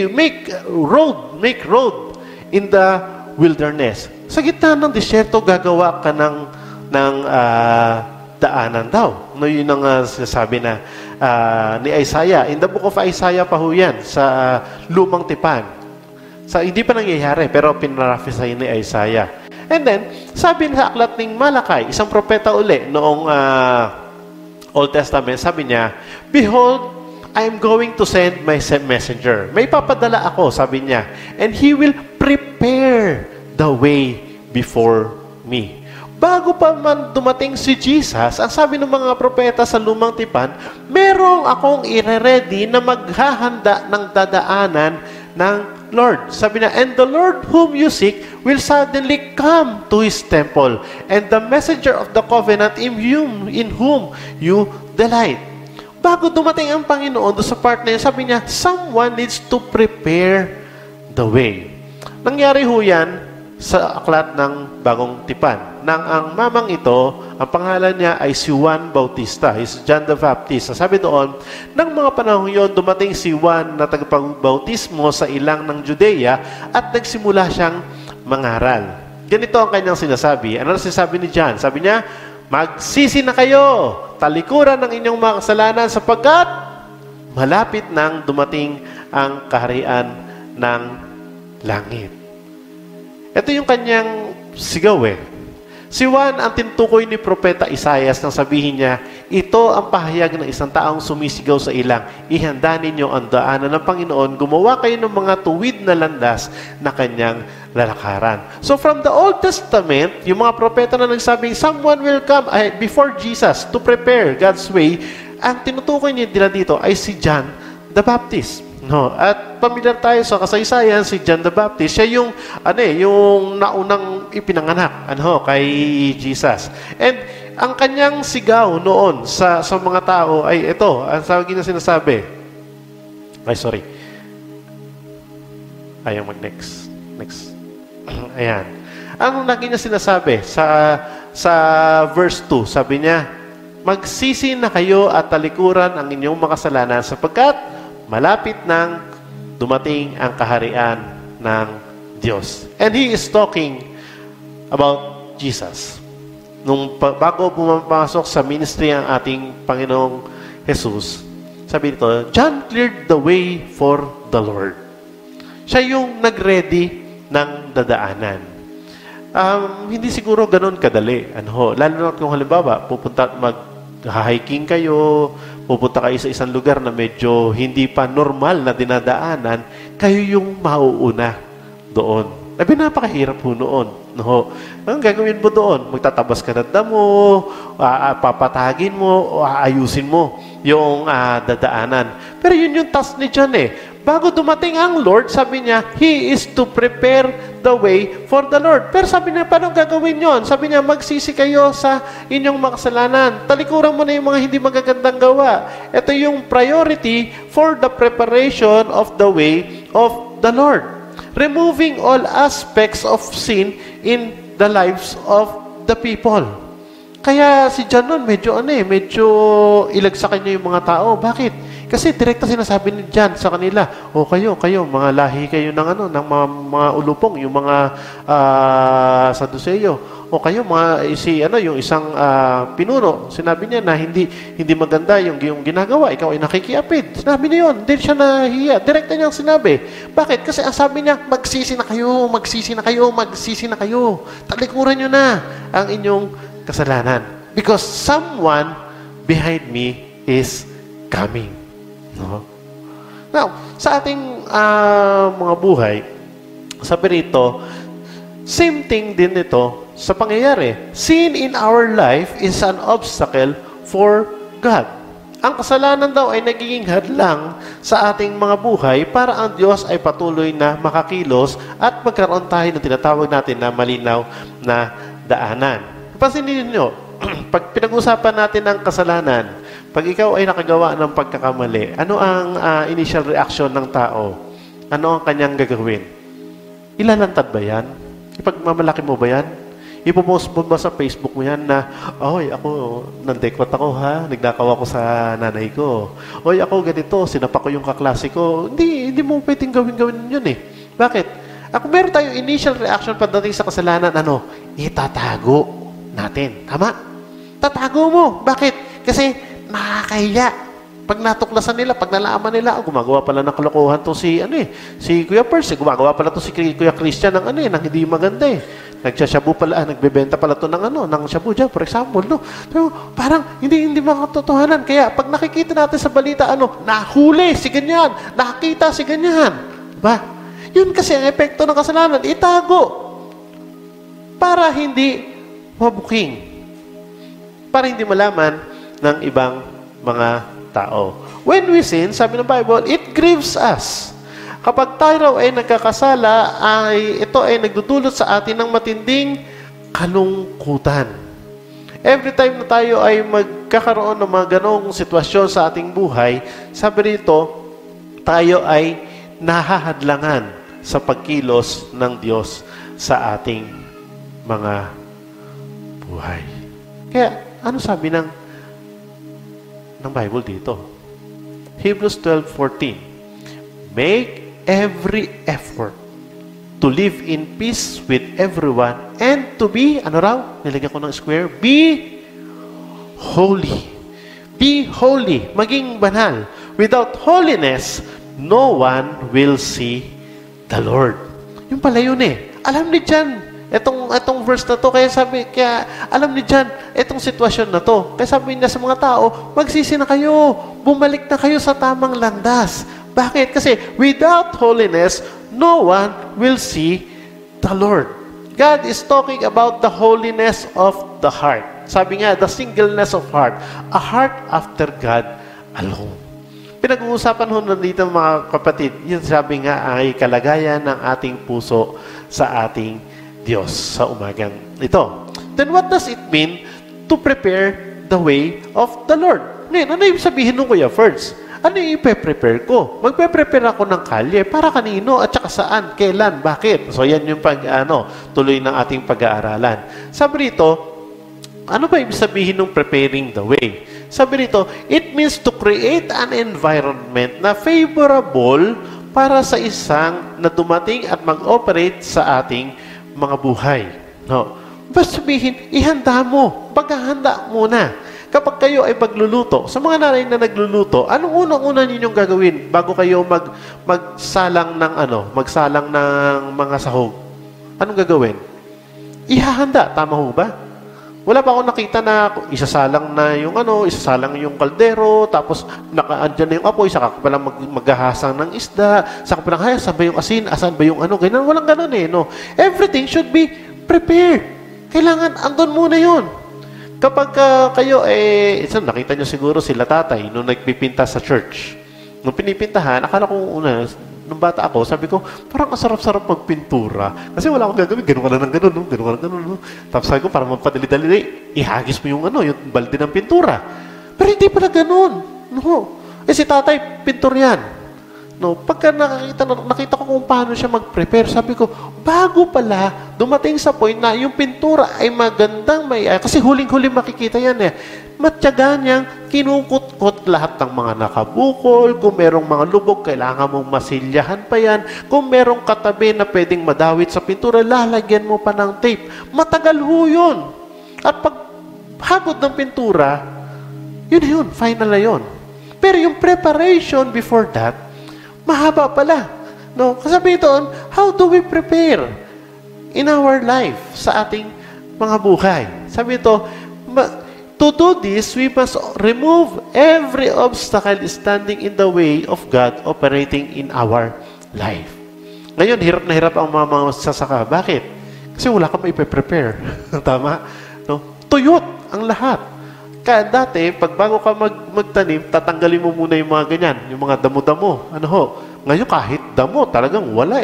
make road in the wilderness. Sa gitna ng disyerto, gagawa ka ng daanan daw. Yun ang sinasabi na ni Isaiah. In the book of Isaiah pa ho yan, sa Lumang Tipan. Hindi pa nangyayari, pero pinaraphesy ni Isaiah. And then, sabi sa aklat ng Malakay, isang propeta uli noong Old Testament, sabi niya, "Behold, I am going to send my messenger." May papadala ako, sabi niya. "And he will prepare the way before me." Bago pa man dumating si Jesus, ang sabi ng mga propeta sa Lumang Tipan, merong akong ire-ready na maghahanda ng dadaanan ng Lord. Sabi na, "And the Lord whom you seek will suddenly come to His temple, and the messenger of the covenant in whom you delight." Bago dumating ang Panginoon doon sa part na yun, sabi niya, someone needs to prepare the way. Nangyari ho yan sa aklat ng Bagong Tipan. Nang ang mamang ito, ang pangalan niya ay si Juan Bautista. He's John the Baptist. Sabi doon, nang mga panahon yon, dumating si Juan na tagapagbautismo sa ilang ng Judea at nagsimula siyang mangaral. Ganito ang kanyang sinasabi. Ano na sinasabi ni John? Sabi niya, "Magsisi na kayo, talikuran ng inyong mga kasalanan sapagkat malapit nang dumating ang kaharian ng langit." Ito yung kanyang sigaw Si Juan ang tinutukoy ni Propeta Isaias nang sabihin niya, ito ang pahayag ng isang taong sumisigaw sa ilang, ihanda ninyo ang daanan ng Panginoon, gumawa kayo ng mga tuwid na landas na kanyang lalakaran. So from the Old Testament, yung mga propeta na nagsabing, someone will come before Jesus to prepare God's way, ang tinutukoy nila dito ay si John the Baptist. No, at pamilyar tayo sa kasaysayan si John the Baptist, siya yung yung naunang ipinanganak kay Jesus. And ang kanyang sigaw noon sa mga tao ay ito, ang sabi niya sinasabi. Ayaw mag-next. Ayan. Ang lagi niya sinasabi sa verse 2, sabi niya, "Magsisi na kayo at talikuran ang inyong makasalanan sapagkat malapit nang dumating ang kaharian ng Diyos." And he is talking about Jesus. Bago pumapasok sa ministry ang ating Panginoong Jesus, sabi nito, John cleared the way for the Lord. Siya yung nag-ready ng dadaanan. Hindi siguro ganun kadali. Lalo na kung halimbawa, mag-hiking kayo, pupunta kayo sa isang lugar na medyo hindi pa normal na dinadaanan, kayo yung mauuna doon. Napakahirap po noon. Ang gagawin mo doon? Magtatabas ka ng damo, papatagin mo, aayusin mo yung dadaanan. Pero yun yung task ni John Bago dumating ang Lord, sabi niya, He is to prepare the way for the Lord. Pero sabi niya, paano gagawin yon? Sabi niya, magsisi kayo sa inyong makasalanan. Talikuran mo na yung mga hindi magagandang gawa. Ito yung priority for the preparation of the way of the Lord. Removing all aspects of sin in the lives of the people. Kaya si John nun, medyo ilag sa kanya yung mga tao. Bakit? Kasi direkta sinasabi ni John sa kanila, kayo, mga lahi kayo ng mga ulupong, yung mga Saduceo. Kayo, yung isang pinuno, sinabi niya na hindi maganda yung ginagawa, ikaw ay nakikiapid. Sinabi niya yun, hindi siya nahiya. Direkta niyang sinabi. Bakit? Kasi ang sabi niya, magsisi na kayo. Talikuran niyo na ang inyong kasalanan. Because someone behind me is coming. Now, sa ating mga buhay, sabi rito, same thing din ito sa pangyayari. Sin in our life is an obstacle for God. Ang kasalanan daw ay nagiging hadlang sa ating mga buhay para ang Diyos ay patuloy na makakilos at magkaroon tayo ng tinatawag natin na malinaw na daanan. Pansinin niyo, pag pinag-usapan natin ang kasalanan, pag ikaw ay nakagawa ng pagkakamali, ano ang initial reaction ng tao? Ano ang kanyang gagawin? Ilalantad ba yan? Ipagmamalaki mo ba yan? Ipopost mo ba sa Facebook mo yan na, ako, nandekwat ako nagnakaw ako sa nanay ko. Ako ganito, sinapa ko yung kaklase ko. Hindi mo pwedeng gawin yun Bakit? Kung meron tayong initial reaction pagdating sa kasalanan, itatago natin. Tama? Tatago mo. Bakit? Kasi nakakahiya. Pag natuklasan nila, pag nalaman nila, gumagawa pala ng kalokohan to si Kuya Percy, gumagawa pala to si Kuya Christian ng hindi maganda nagsashabu pala, nagbebenta pala to ng ng shabu dyan, for example, no? Pero parang hindi makatotohanan. Kaya pag nakikita natin sa balita, nahuli si ganyan, nakita si ganyan. Diba? Yun kasi ang epekto ng kasalanan, itago. Para hindi mabuking. Para hindi malaman ng ibang mga tao. When we sin, sabi ng Bible, it grieves us. Kapag tayo raw ay nagkakasala, ito ay nagdudulot sa atin ng matinding kalungkutan. Every time na tayo ay magkakaroon ng mga ganong sitwasyon sa ating buhay, sabi rito, tayo ay nahahadlangan sa pagkilos ng Diyos sa ating mga buhay. Kaya, ano sabi ng Bible dito? Hebrews 12:14. Make every effort to live in peace with everyone and to be, nilagyan ko ng square, be holy. Be holy. Maging banal. Without holiness, no one will see the Lord. Yung pala yun Alam ni John, Itong verse na to, kaya alam ni John, itong sitwasyon na to. Kaya sabi niya sa mga tao, magsisi na kayo, bumalik na kayo sa tamang landas. Bakit? Kasi without holiness, no one will see the Lord. God is talking about the holiness of the heart. Sabi nga, the singleness of heart. A heart after God alone. Pinag-uusapan ho nandito mga kapatid, yun sabi nga ay kalagayan ng ating puso sa ating Diyos sa umagang ito. Then what does it mean to prepare the way of the Lord? Ngayon, ano yung sabihin nung Kuya Ferds? Ano yung ipe-prepare ko? Magpe-prepare ako ng kalye para kanino at saka saan, kailan, bakit? So yan yung tuloy ng ating pag-aaralan. Sabi rito, ano ba ibig sabihin ng preparing the way? Sabi rito, it means to create an environment na favorable para sa isang na dumating at mag-operate sa ating mga buhay. No. Basta sabihin, ihanda mo. Paghahanda muna. Kapag kayo ay pagluluto, sa mga nanay na nagluluto, anong unang-una ninyong gagawin bago kayo magsalang ng mga sahog? Anong gagawin? Ihahanda. Tama ho ba? Wala pa akong nakita na isasalang na isasalang yung kaldero, tapos nakaandyan na yung apoy, saka pa lang maghahasang ng isda, saka pa lang, saan ba yung asin, asan ba yung ganyan. Walang ganun no? Everything should be prepared. Kailangan, andun muna yun. Kapag kayo, nakita nyo siguro sila tatay, nung nagpipinta sa church. Nung pinipintahan, akala ko nung bata ako, sabi ko, parang asarap-sarap magpintura. Kasi wala akong gagawin. Ganun ka na ng ganun, no? Ganun ka na ganun, no? Tapos sabi ko, parang magpadali-dali, ihagis mo yung balde ng pintura. Pero hindi pala ganun. No. Si tatay, pintur yan. No, pagka nakita ko kung paano siya mag-prepare, sabi ko, bago pala dumating sa point na yung pintura ay magandang kasi huling-huling makikita yan matyaga niyang kinukot-kot lahat ng mga nakabukol. Kung merong mga lubog, kailangan mong masilyahan pa yan. Kung merong katabi na pwedeng madawit sa pintura, lalagyan mo pa ng tape. Matagal ho yun. At pag hagod ng pintura, yun, final na yun. Pero yung preparation before that, mahaba pala. No? Kasabi doon, how do we prepare in our life sa ating mga buhay? Sabi ito, to do this, we must remove every obstacle standing in the way of God operating in our life. Ngayon, hirap na hirap ang mga sasaka. Bakit? Kasi wala kang ipe-prepare. Tama? No? Tuyot ang lahat. Kaya dati, pag bago ka magtanim, tatanggalin mo muna yung mga ganyan, yung mga damo-damo. Ngayon, kahit damo, talagang wala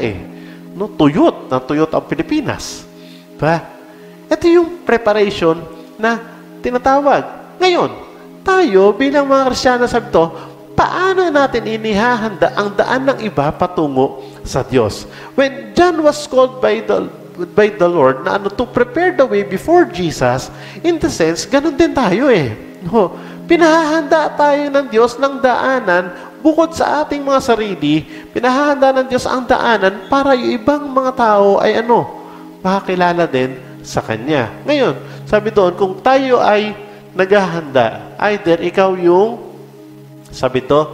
No? Tuyot ang Pilipinas. Diba? Ito yung preparation na tinatawag. Ngayon, tayo bilang mga Kristiyano, sabi to, paano natin inihahanda ang daan ng iba patungo sa Diyos? When John was called by the Lord na to prepare the way before Jesus, in the sense, ganun din tayo No? Pinahahanda tayo ng Diyos ng daanan bukod sa ating mga sarili, pinahahanda ng Diyos ang daanan para yung ibang mga tao ay makakilala din sa Kanya. Ngayon, sabi doon, kung tayo ay naghahanda, either ikaw yung, sabi to,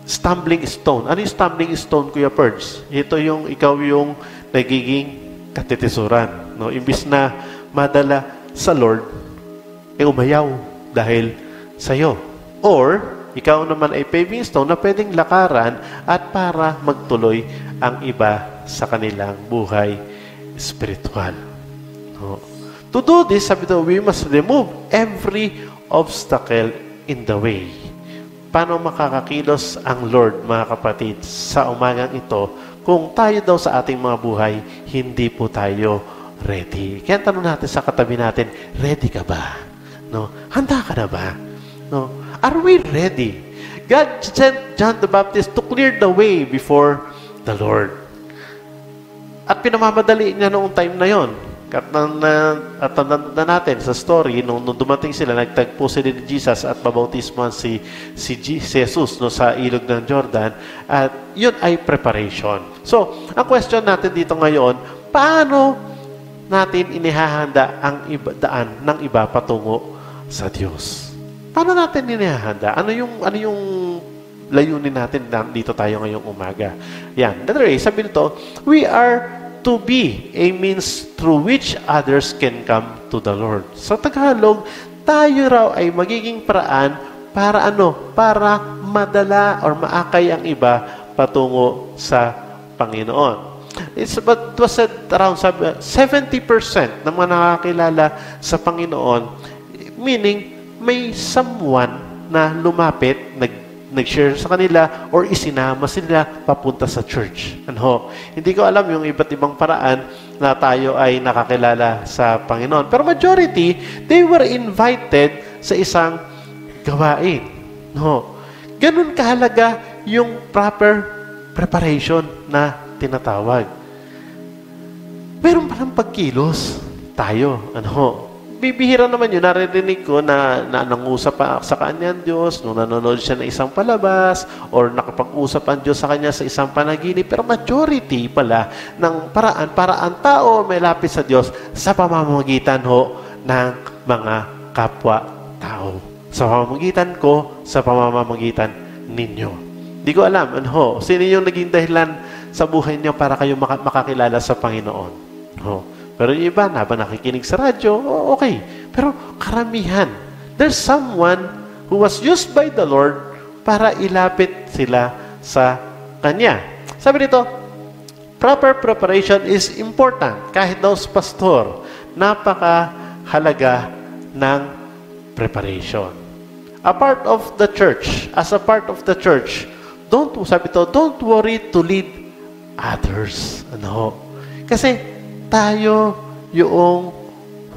stumbling stone. Ano yung stumbling stone, Kuya Perds? Ito yung, ikaw yung nagiging katitisuran. No? Imbis na madala sa Lord, umayaw dahil sa'yo. Or, ikaw naman ay paving stone na pwedeng lakaran at para magtuloy ang iba sa kanilang buhay spiritual. No? To do this, sabi ito, we must remove every obstacle in the way. Paano makakakilos ang Lord, mga kapatid, sa umagang ito kung tayo daw sa ating mga buhay, hindi po tayo ready? Kaya tanong natin sa katabi natin, ready ka ba? No? Handa ka na ba? No? Are we ready? God sent John the Baptist to clear the way before the Lord. At pinamamadali niya noong time na yon. At tanda natin sa story, nung dumating sila, nagtagpo sila ni Jesus at babautismohan si Jesus no, sa ilog ng Jordan. At yun ay preparation. So, ang question natin dito ngayon, paano natin inihahanda ang daan ng iba patungo sa Diyos? Paano natin inihahanda? Ano yung layunin natin dito tayo ngayong umaga? Yan. Letter A, sabi nito, we are to be a means through which others can come to the Lord. Sa Tagalog, tayo raw ay magiging paraan para ano? Para madala or maakay ang iba patungo sa Panginoon. It was said around 70% ng mga nakakilala sa Panginoon, meaning may someone na lumapit, nag-share sa kanila or isinama sila papunta sa church. Ano? Hindi ko alam yung iba't ibang paraan na tayo ay nakakilala sa Panginoon. Pero majority, they were invited sa isang gawain. No? Ganun kahalaga yung proper preparation na tinatawag. Meron palang pagkilos tayo. Ano? Bibihira naman yun. Naririnig ko na nangusap pa sa kanya ang Diyos, nung nanonood siya ng isang palabas, or nakapag-usap ang Diyos sa kanya sa isang panaginip. Pero majority pala ng paraan para ang tao may lapit sa Diyos sa pamamagitan ng mga kapwa-tao. Sa pamamagitan ko, sa pamamagitan ninyo. Di ko alam, sino yung naging dahilan sa buhay niyo para kayo makakilala sa Panginoon? Pero yung iba, habang nakikinig sa radyo, okay. Pero karamihan, there's someone who was used by the Lord para ilapit sila sa Kanya. Sabi dito, proper preparation is important. Kahit daw sa pastor, napakahalaga ng preparation. A part of the church, as a part of the church, don't worry to lead others. Kasi tayo yung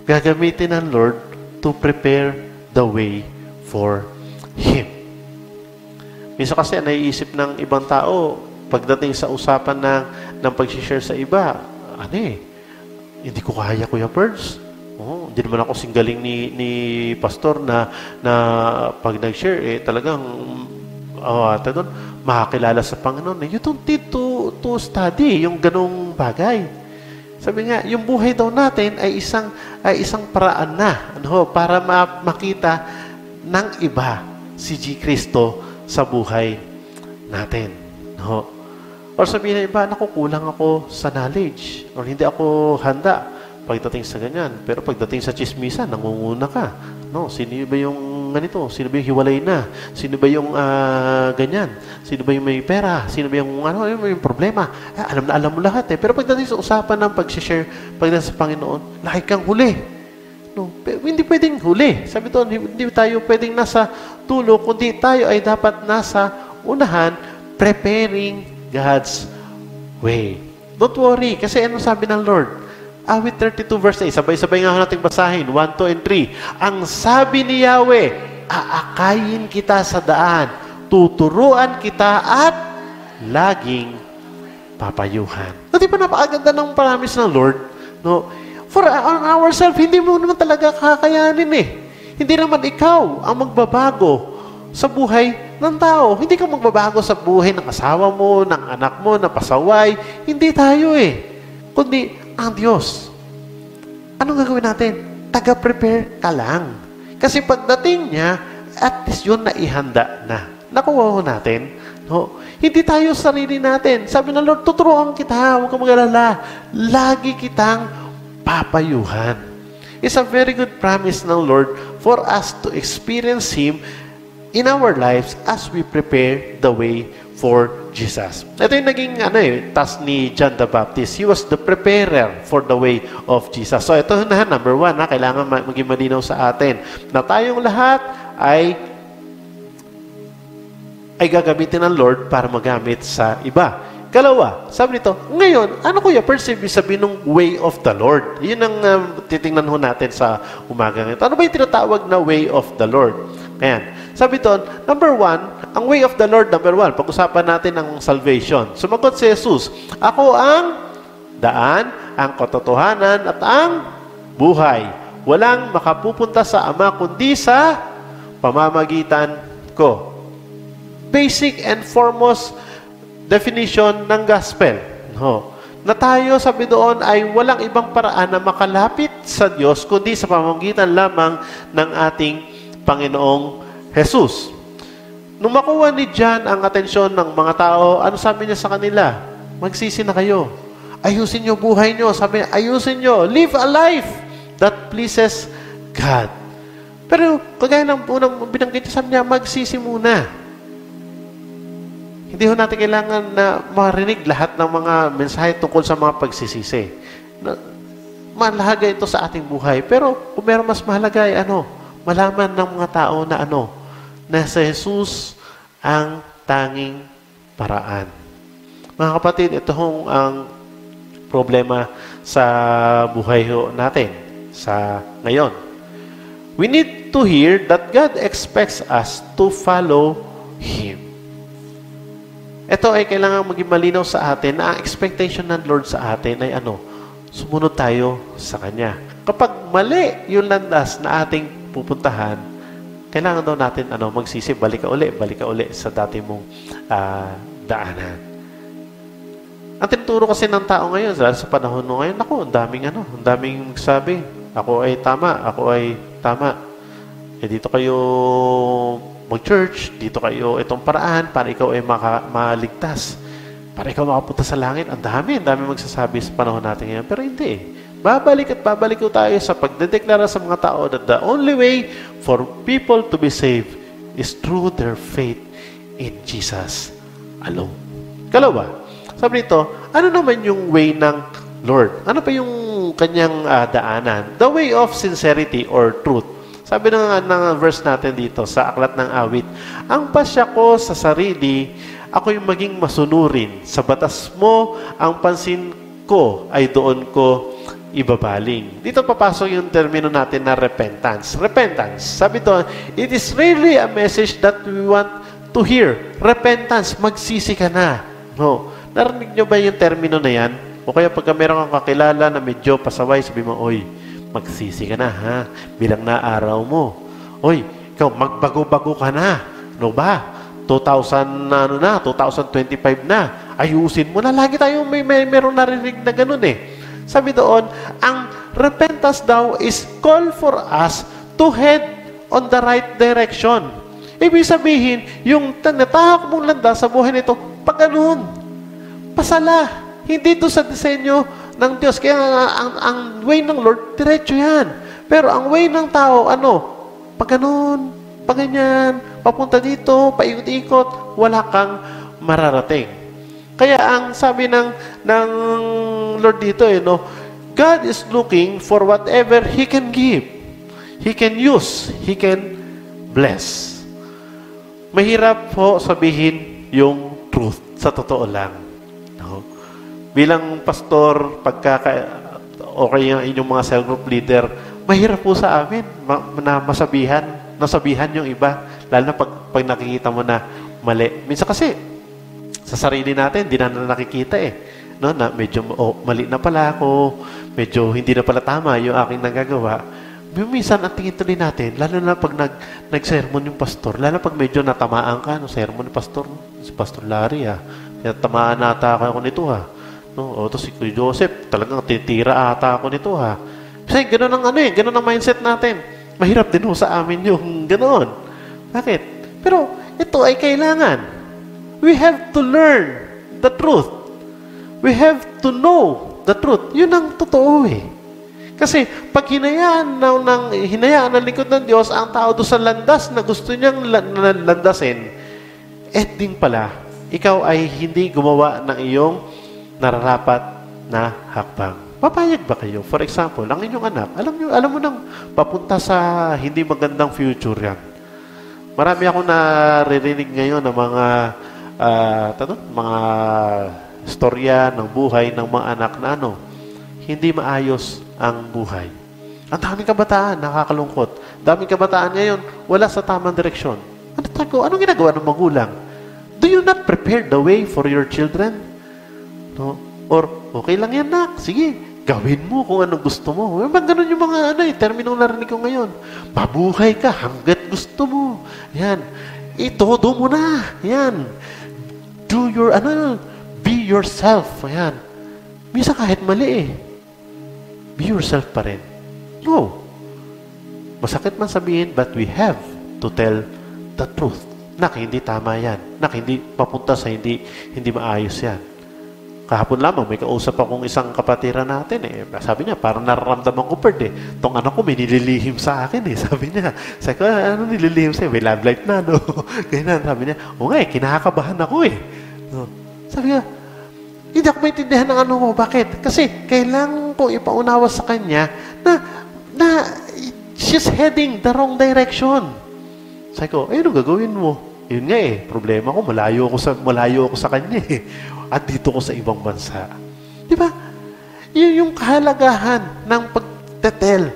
gagamitin ng Lord to prepare the way for Him. Minsan kasi naiisip ng ibang tao, pagdating sa usapan ng pag-share sa iba, hindi ko kaya, Kuya Perds. Hindi naman ako singgaling ni pastor na pag nag-share, talagang makakilala sa Panginoon. You don't need to study yung ganong bagay. Sabi nga, yung buhay daw natin ay isang paraan na para makita ng iba si Kristo sa buhay natin. Or sabihin ng iba, nakukulang ako sa knowledge or hindi ako handa pagdating sa ganyan. Pero pagdating sa chismisan, nangunguna ka. Sino ba yung ganito? Sino ba yung hiwalay na? Sino ba yung ganyan? Sino ba yung may pera? Sino ba yung yung problema? Alam mo lahat Pero pagdating sa usapan ng pag-share, pagdating sa Panginoon, laki kang huli. Hindi pwedeng huli. Sabi doon, hindi tayo pwedeng nasa tulo, kundi tayo ay dapat nasa unahan, preparing God's way. Don't worry, kasi ano sabi ng Lord? Awit 32 verse 8. Sabay-sabay nga nating basahin. 1, 2, and 3. Ang sabi ni Yahweh, aakayin kita sa daan, tuturuan kita at laging papayuhan. Di ba napakaganda ng promise ng Lord? For ourselves, hindi mo naman talaga kakayanin Hindi naman ikaw ang magbabago sa buhay ng tao. Hindi ka magbabago sa buhay ng asawa mo, ng anak mo, na pasaway. Hindi tayo Kundi ang Diyos. Anong gagawin natin? Taga-prepare ka lang. Kasi pagdating niya, at least yun na ihanda na. Nakuha natin. Hindi tayo sarili natin. Sabi ng Lord, tuturuan kita. Huwag kang mag-alala. Lagi kitang papayuhan. It's a very good promise ng Lord for us to experience Him in our lives as we prepare the way for Jesus. Ito yung naging task ni John the Baptist. He was the preparer for the way of Jesus. So ito na, number 1, kailangan maging malinaw sa atin na tayong lahat ay gagamitin ng Lord para magamit sa iba. Kalawa, sabi nito, ngayon, ano kuya, perceive sabihin ng way of the Lord? Yun ang titingnan ho natin sa umaga ngayon. Ano ba yung tinatawag na way of the Lord? Ayan. Sabi doon, number 1, ang way of the Lord, number 1, pag-usapan natin ang salvation. Sumagot si Jesus, ako ang daan, ang katotohanan, at ang buhay. Walang makapupunta sa Ama kundi sa pamamagitan ko. Basic and foremost definition ng gospel. No. Na tayo, sabi doon, ay walang ibang paraan na makalapit sa Diyos kundi sa pamamagitan lamang ng ating Panginoong Jesus. Nung makuha ni John ang atensyon ng mga tao, ano sabi niya sa kanila? Magsisi na kayo. Ayusin niyo buhay niyo. Sabi niya, ayusin niyo. Live a life that pleases God. Pero kagaya ng unang binanggit niya, sabi niya, magsisi muna. Hindi ho natin kailangan na marinig lahat ng mga mensahe tungkol sa mga pagsisisi. Mahalaga ito sa ating buhay. Pero kung meron mas mahalaga ay malaman ng mga tao na na sa Jesus ang tanging paraan. Mga kapatid, ito ang problema sa buhay natin sa ngayon. We need to hear that God expects us to follow Him. Ito ay kailangan maging malinaw sa atin na ang expectation ng Lord sa atin ay sumunod tayo sa Kanya. Kapag mali yung landas na ating pupuntahan, kailangan daw natin magsisi, balik ka uli sa dati mong daanan. Ang tinuturo kasi ng tao ngayon, sa panahon mo ngayon, ang daming sabi, ako ay tama. Dito kayo mag-church, dito kayo itong paraan para ikaw ay maligtas. Para ikaw makapunta sa langit. Ang dami magsasabi sa panahon natin ngayon. Pero hindi. Babalik tayo sa pagdedeklara sa mga tao that the only way for people to be saved is through their faith in Jesus alone. Kalawa, sabi nito, ano naman yung way ng Lord? Ano pa yung kanyang daanan? The way of sincerity or truth. Sabi ng verse natin dito sa Aklat ng Awit, ang pasya ko sa sarili, ako'y maging masunurin. Sa batas mo, ang pansin ko ay doon ko ibabaling. Dito papasok yung termino natin na repentance. Repentance. Sabi doon, it is really a message that we want to hear. Repentance. Magsisi ka na. No. Narinig nyo ba yung termino na yan? O kaya pagka meron kang kakilala na medyo pasaway, sabi mo, oy, magsisi ka na, ha? Bilang na araw mo. Oy, ikaw, magbago-bago ka na. No ba? 2025 na. Ayusin mo na. Lagi tayo meron narinig na ganun eh. Sabi doon, ang repentance daw is call for us to head on the right direction. Ibig sabihin, yung natahak mong landas sa buhay nito, pag ganun, pasala. Hindi doon sa disenyo ng Diyos. Kaya ang way ng Lord, diretso yan. Pero ang way ng tao, pag ganun, pag ganyan, papunta dito, paikot-ikot, wala kang mararating. Kaya ang sabi ng Lord dito, God is looking for whatever He can give. He can use. He can bless. Mahirap po sabihin yung truth sa totoo lang. No? Bilang pastor, okay yung inyong mga cell group leader, mahirap po sa amin na nasabihan yung iba. Lalo na pag nakikita mo na mali. Minsan kasi, sa sarili natin, hindi na nakikita No, na medyo mali na pala ako, medyo hindi na pala tama yung aking nagagawa. Minsan, ang tingin tuloy natin, lalo na pag nag-sermon yung pastor, lalo pag medyo natamaan ka, sermon ng pastor, si Pastor Larry, tamaan na ata ako nito, No, o to si Kuya Joseph, talagang titira ata ako nito, Kasi gano'n ang gano'n ang mindset natin. Mahirap din sa amin yung gano'n. Bakit? Pero ito ay kailangan. We have to learn the truth. We have to know the truth. Yun ang totoo Kasi pag hinayaan ng lingkod ng Diyos, ang tao doon sa landas na gusto niyang landasin, din pala, ikaw ay hindi gumawa ng iyong nararapat na hakbang. Papayag ba kayo? For example, ang inyong anak, alam mo nang papunta sa hindi magandang future yan. Marami akong naririnig ngayon ng mga storya ng buhay ng mga anak na hindi maayos ang buhay. Ang daming kabataan, nakakalungkot. Daming kabataan ngayon, wala sa tamang direksyon. Anong ginagawa ng magulang? Do you not prepare the way for your children? No? Or, okay lang yan, nak. Sige, gawin mo kung anong gusto mo. Ganun yung mga terminong narinig ko ngayon. Mabuhay ka hanggat gusto mo. Yan. Itodo mo na. Yan. Do your, be yourself. Yan. Misa kahit mali be yourself pa rin. No. Masakit man sabihin, but we have to tell the truth. Hindi tama yan. Hindi papunta sa hindi maayos yan. Kahapon lamang, may kausap akong isang kapatira natin Sabi niya, parang nararamdaman ko tong anak ko may nililihim sa akin Sabi niya, ano nililihim sa'yo? May love life na, no? Ganyan, sabi niya, kinakabahan ako No? Sabi niya, hindi ako maintindihan ng mo. Bakit? Kasi kailangan ko ipaunawa sa kanya na she's heading the wrong direction. Sabi ko, ano gagawin mo? Yun nga problema ko, malayo ako sa kanya At dito ko sa ibang bansa. Di ba? Yun yung kahalagahan ng pagtetel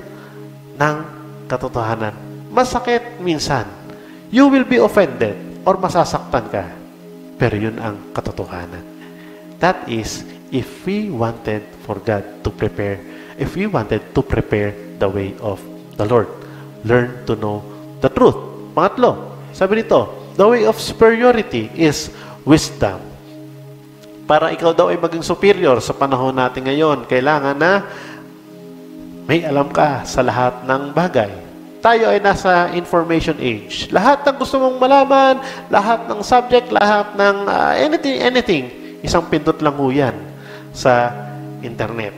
ng katotohanan. Masakit minsan. You will be offended or masasaktan ka. Pero yun ang katotohanan. That is, if we wanted to prepare the way of the Lord. Learn to know the truth. Pangatlo, sabi nito, the way of superiority is wisdom. Para ikaw daw ay maging superior sa panahon natin ngayon, kailangan na may alam ka sa lahat ng bagay. Tayo ay nasa information age. Lahat ng gusto mong malaman, lahat ng subject, lahat ng anything, isang pindot lang ho yan sa internet.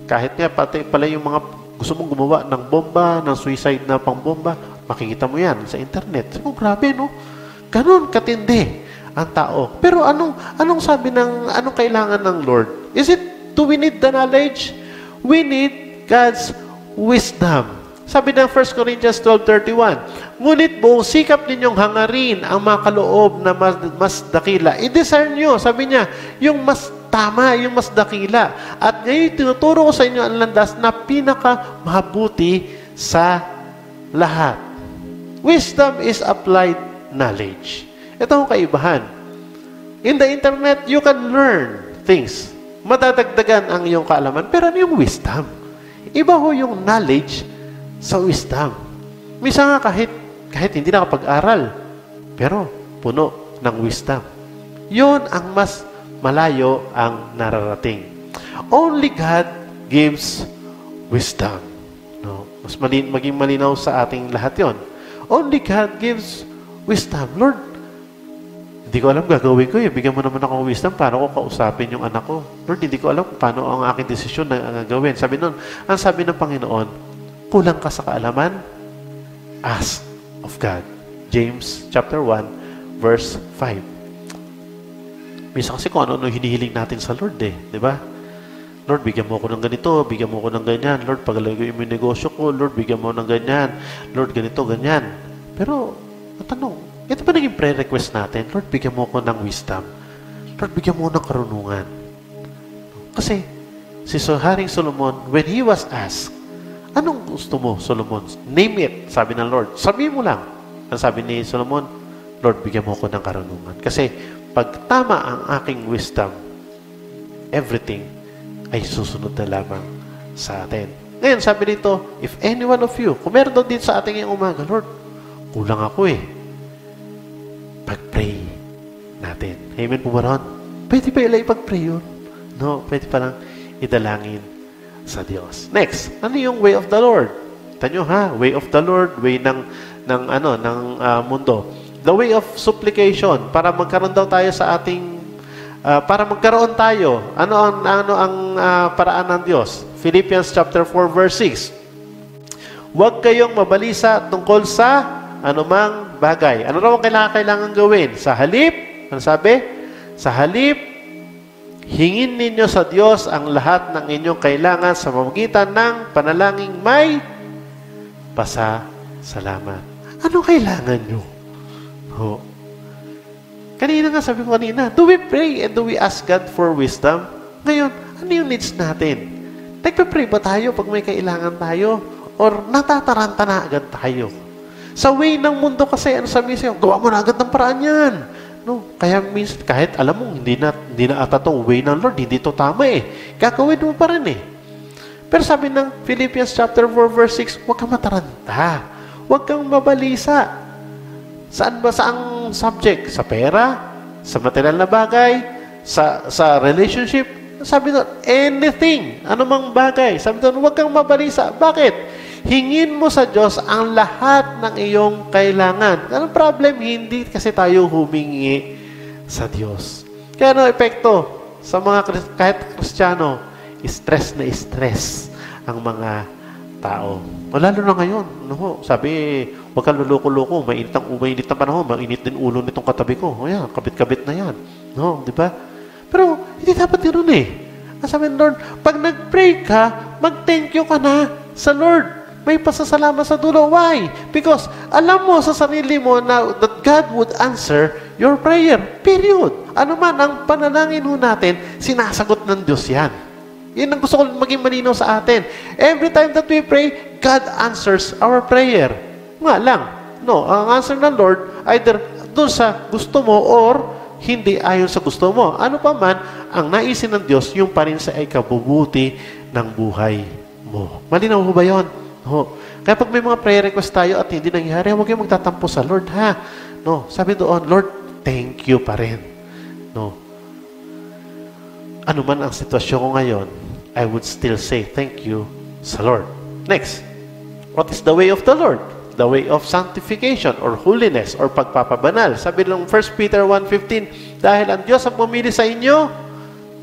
Kahit nga pati pala yung mga gusto mong gumawa ng bomba, ng suicide na pangbomba, makikita mo yan sa internet. So, grabe, no? Ganun katindi ang tao. Pero anong sabi anong kailangan ng Lord? Is it do we need the knowledge? We need God's wisdom. Sabi ng 1 Corinthians 12:31, ngunit buong sikap ninyong hangarin ang mga kaloob na mas dakila. I-discern nyo, sabi niya, yung mas tama, yung mas dakila. At ngayon, tinuturo ko sa inyo ang landas na pinaka-mabuti sa lahat. Wisdom is applied knowledge. Ito ang kaibahan. In the internet, you can learn things. Madadagdagan ang iyong kaalaman. Pero ano yung wisdom? Iba ho yung knowledge sa wisdom. Minsan nga kahit hindi nakapag-aral, pero puno ng wisdom. Yun ang mas malayo ang nararating. Only God gives wisdom. No? Mas maging malinaw sa ating lahat yon. Only God gives wisdom. Lord, hindi ko alam gagawin ko bigyan mo naman ako wisdom para ko kausapin yung anak ko. Lord, hindi ko alam paano ang aking desisyon na gawin. Sabi nun, ang sabi ng Panginoon, kulang ka sa kaalaman? Ask of God. James chapter 1, verse 5. Minsan kasi kung ano hinihiling natin sa Lord di ba? Lord, bigyan mo ako ng ganito, bigyan mo ako ng ganyan. Lord, paglagay mo yung negosyo ko, Lord, bigyan mo ng ganyan. Lord, ganito, ganyan. Pero, ang tanong, ito ba naging pre-request natin? Lord, bigyan mo ako ng wisdom. Lord, bigyan mo ako ng karunungan. Kasi, si Haring Solomon, when he was asked, anong gusto mo, Solomon? Name it, sabi ng Lord. Sabihin mo lang. Ang sabi ni Solomon, Lord, bigyan mo ako ng karunungan. Kasi, pag tama ang aking wisdom, everything ay susunod na lamang sa atin. Ngayon, sabi dito, if any one of you, kung meron daw dito sa ating yung umaga, Lord, kulang ako pag-pray natin. Amen po ba ron? Pwede pa ipag-pray yun? No, pwede pa lang idalangin sa Diyos. Next, ano yung way of the Lord? Tanyo way of the Lord, way ng mundo. The way of supplication, para magkaroon daw tayo sa ating, para magkaroon tayo, ano ang paraan ng Diyos? Philippians chapter 4 verse 6. Huwag kayong mabalisa tungkol sa anumang bagay. Ano raw ang kailangan gawin? Sa halip, ano sabi? Sa halip, hingin ninyo sa Diyos ang lahat ng inyong kailangan sa pamamagitan ng panalangin may pasasalamat. Ano kailangan nyo? Oh. Kanina nga, sabi ko kanina, do we pray and do we ask God for wisdom? Ngayon, ano yung needs natin? Nagpe-pray ba tayo pag may kailangan tayo? Or natataranta na agad tayo? Sa way ng mundo kasi, ano sabi sa'yo, gawa mo na agad ng paraan yan. No? Kaya minsan, kahit alam mo, hindi na ata itong way ng Lord, hindi ito tama eh. Gagawin mo pa rin eh. Pero sabi ng Philippians chapter 4 verse 6, huwag kang mataranta. Huwag kang mabalisa. Saan ba? Saang subject? Sa pera? Sa material na bagay? Sa relationship? Sabi doon, anything. Anumang bagay. Sabi doon, huwag kang mabalisa. Bakit? Hingin mo sa Diyos ang lahat ng iyong kailangan. Anong problem? Hindi kasi tayo humingi sa Diyos. Kaya ano epekto sa mga kahit Kristiyano, stress na stress ang mga tao. Lalo na ngayon. No? Sabi, huwag kang luluko-luko. Mainit ang panahon. Mainit din ulo nitong katabi ko. O yan, kabit-kabit na yan. No? Di ba? Pero, hindi dapat yun eh. Sabi ng Lord, pag nag-pray ka, mag-thank you ka na sa Lord. May pasasalamat sa dulo. Why? Because alam mo sa sarili mo na that God would answer your prayer. Period. Ano man ang panalangin ho natin, sinasagot ng Diyos yan. Yan ang gusto ko maging malinaw sa atin. Every time that we pray, God answers our prayer. Nga lang. No, ang answer ng Lord, either doon sa gusto mo or hindi ayon sa gusto mo. Ano pa man, ang naisin ng Diyos, yung pa rin sa ikabubuti ng buhay mo. Malinaw ho ba yun? No. Kaya pag may mga prayer request tayo at hindi nangyari, huwag kayong magtatampo sa Lord, ha? No, sabi doon, Lord, thank you pa rin. No. Ano man ang sitwasyon ko ngayon, I would still say thank you sa Lord. Next, what is the way of the Lord? The way of sanctification or holiness or pagpapabanal. Sabi ng 1 Peter 1:15, dahil ang Diyos ang pumili sa inyo,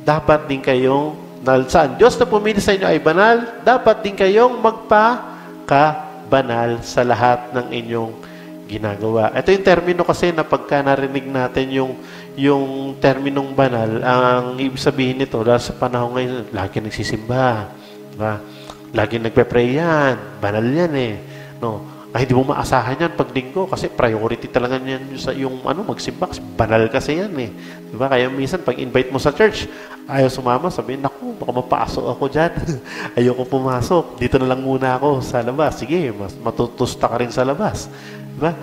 dapat din kayong saan Diyos na pumili sa inyo ay banal, dapat din kayong magpakabanal sa lahat ng inyong ginagawa. Ito yung termino kasi na pagka narinig natin yung terminong banal, ang ibig sabihin nito, dahil sa panahon ngayon, lagi nagsisimba. Diba? Lagi nagpe-pray yan. Banal yan eh. No? Ay, hindi mo maasahan yan pag linggo kasi priority talaga yan yung magsimba kasi banal kasi yan eh. Diba? Kaya minsan pag invite mo sa church, ayaw sumama, sabihin, naku, baka mapasok ako dyan. Ayoko pumasok. Dito na lang muna ako sa labas. Sige, matutusta ka rin sa labas. Diba?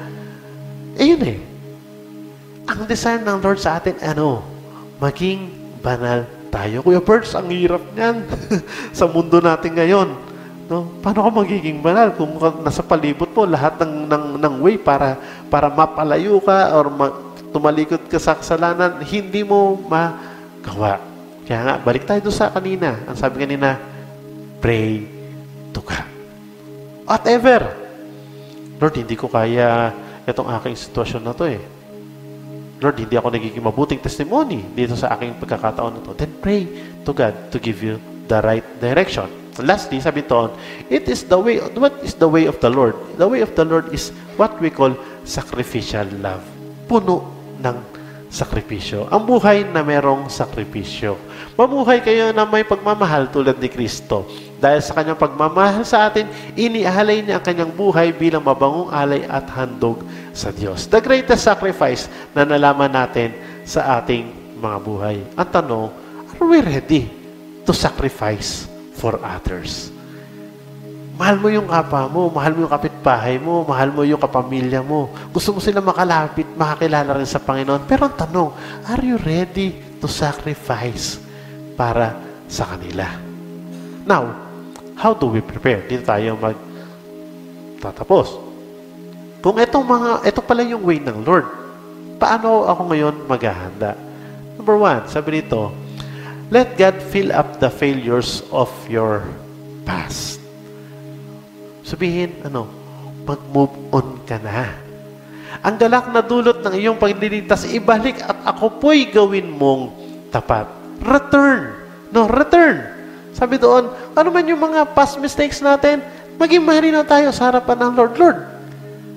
Eh yun eh. Ang design ng Lord sa atin, maging banal tayo. Kuya Birds, ang hirap niyan sa mundo natin ngayon. No? Paano ka magiging banal kung nasa palibot mo lahat ng way para mapalayo ka or tumalikod ka sa kasalanan, hindi mo magawa. Kaya nga, balik tayo doon sa kanina. Ang sabi kanina, pray to God. Whatever. Lord, hindi ko kaya itong aking sitwasyon na to eh. Lord, hindi ako nagiging mabuting testimony dito sa aking pagkakataon na to. Then pray to God to give you the right direction. Lastly, sabi ito, it is the way. What is the way of the Lord? The way of the Lord is what we call sacrificial love. Puno ng sakripisyo. Ang buhay na merong sakripisyo. Mamuhay kayo na may pagmamahal tulad ni Kristo. Dahil sa kanyang pagmamahal sa atin, inialay niya ang kanyang buhay bilang mabangong alay at handog sa Diyos. The greatest sacrifice na nalaman natin sa ating mga buhay. Ang tanong, are we ready to sacrifice for others? Mahal mo yung kapa mo, mahal mo yung kapitbahay mo, mahal mo yung kapamilya mo. Gusto mo sila makalapit, makakilala rin sa Panginoon. Pero ang tanong, are you ready to sacrifice para sa kanila? Now, how do we prepare? Dito tayo magtatapos. Kung ito pala yung way ng Lord, paano ako ngayon maghahanda? Number 1, sabi dito, let God fill up the failures of your past. Sabihin, mag-move on ka na. Ang galak na dulot ng iyong pagliligtas, ibalik at ako po'y gawin mong tapat. Return. Return. Sabi doon, ano man yung mga past mistakes natin, maging marinaw tayo sa harapan ng Lord. Lord,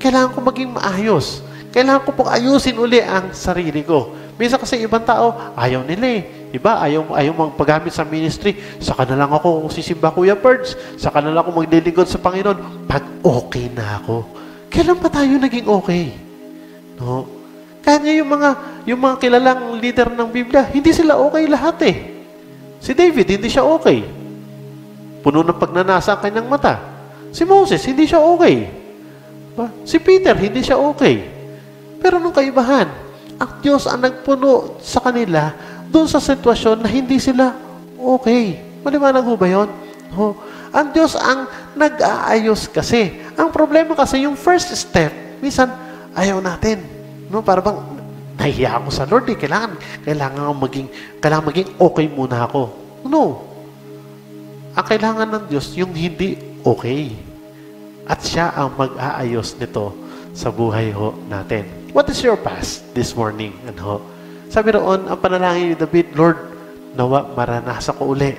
kailangan ko maging maayos. Kailangan ko pong ayusin uli ang sarili ko. Minsan kasi ibang tao, ayaw nila eh. Iba, ayaw magpagamit sa ministry. Saka na lang ako sisimba, Kuya Birds. Saka na lang ako maglilingkod sa Panginoon. Pag okay na ako. Kailan ba tayo naging okay? No? Kanya yung mga kilalang leader ng Biblia, hindi sila okay lahat eh. Si David, hindi siya okay. Puno ng pagnanasa ang kanyang mata. Si Moses, hindi siya okay. Si Peter, hindi siya okay. Pero nung kaibahan, ang Diyos ang nagpuno sa kanila doon sa sitwasyon na hindi sila okay. Maliwanag ho ba yun? No. Ang Diyos ang nag-aayos kasi. Ang problema kasi, yung first step, minsan, ayaw natin. No, para bang, nahiya ako sa Lord eh. Kailangan maging okay muna ako. No. Ang kailangan ng Diyos, yung hindi okay. At siya ang mag-aayos nito sa buhay ho natin. What is your past this morning? Sabi roon, ang panalangin ni David, Lord, nawa maranasan ko uli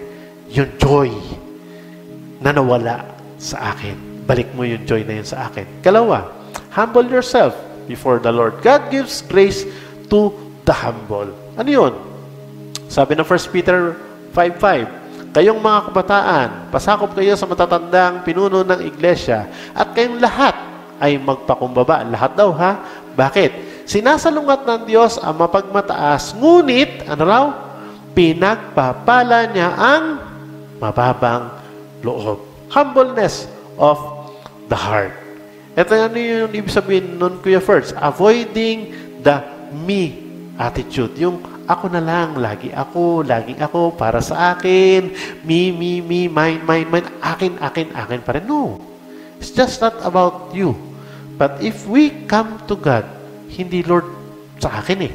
yung joy na nawala sa akin. Balik mo yung joy na yun sa akin. Kalawa, humble yourself before the Lord. God gives grace to the humble. Ano yun? Sabi ng 1 Peter 5:5, kayong mga kabataan, pasakop kayo sa matatandang pinuno ng iglesia at kayong lahat ay magpakumbaba. Lahat daw ha? Bakit? Sinasalungat ng Diyos ang mapagmataas, ngunit, ano raw? Pinagpapala niya ang mababang loob. Humbleness of the heart. Ito ano yung ibig sabihin nun, Kuya First? Avoiding the me attitude. Yung ako na lang, laging ako, para sa akin, me, mine, akin pa rin. No. It's just not about you. But if we come to God, hindi Lord sa akin eh.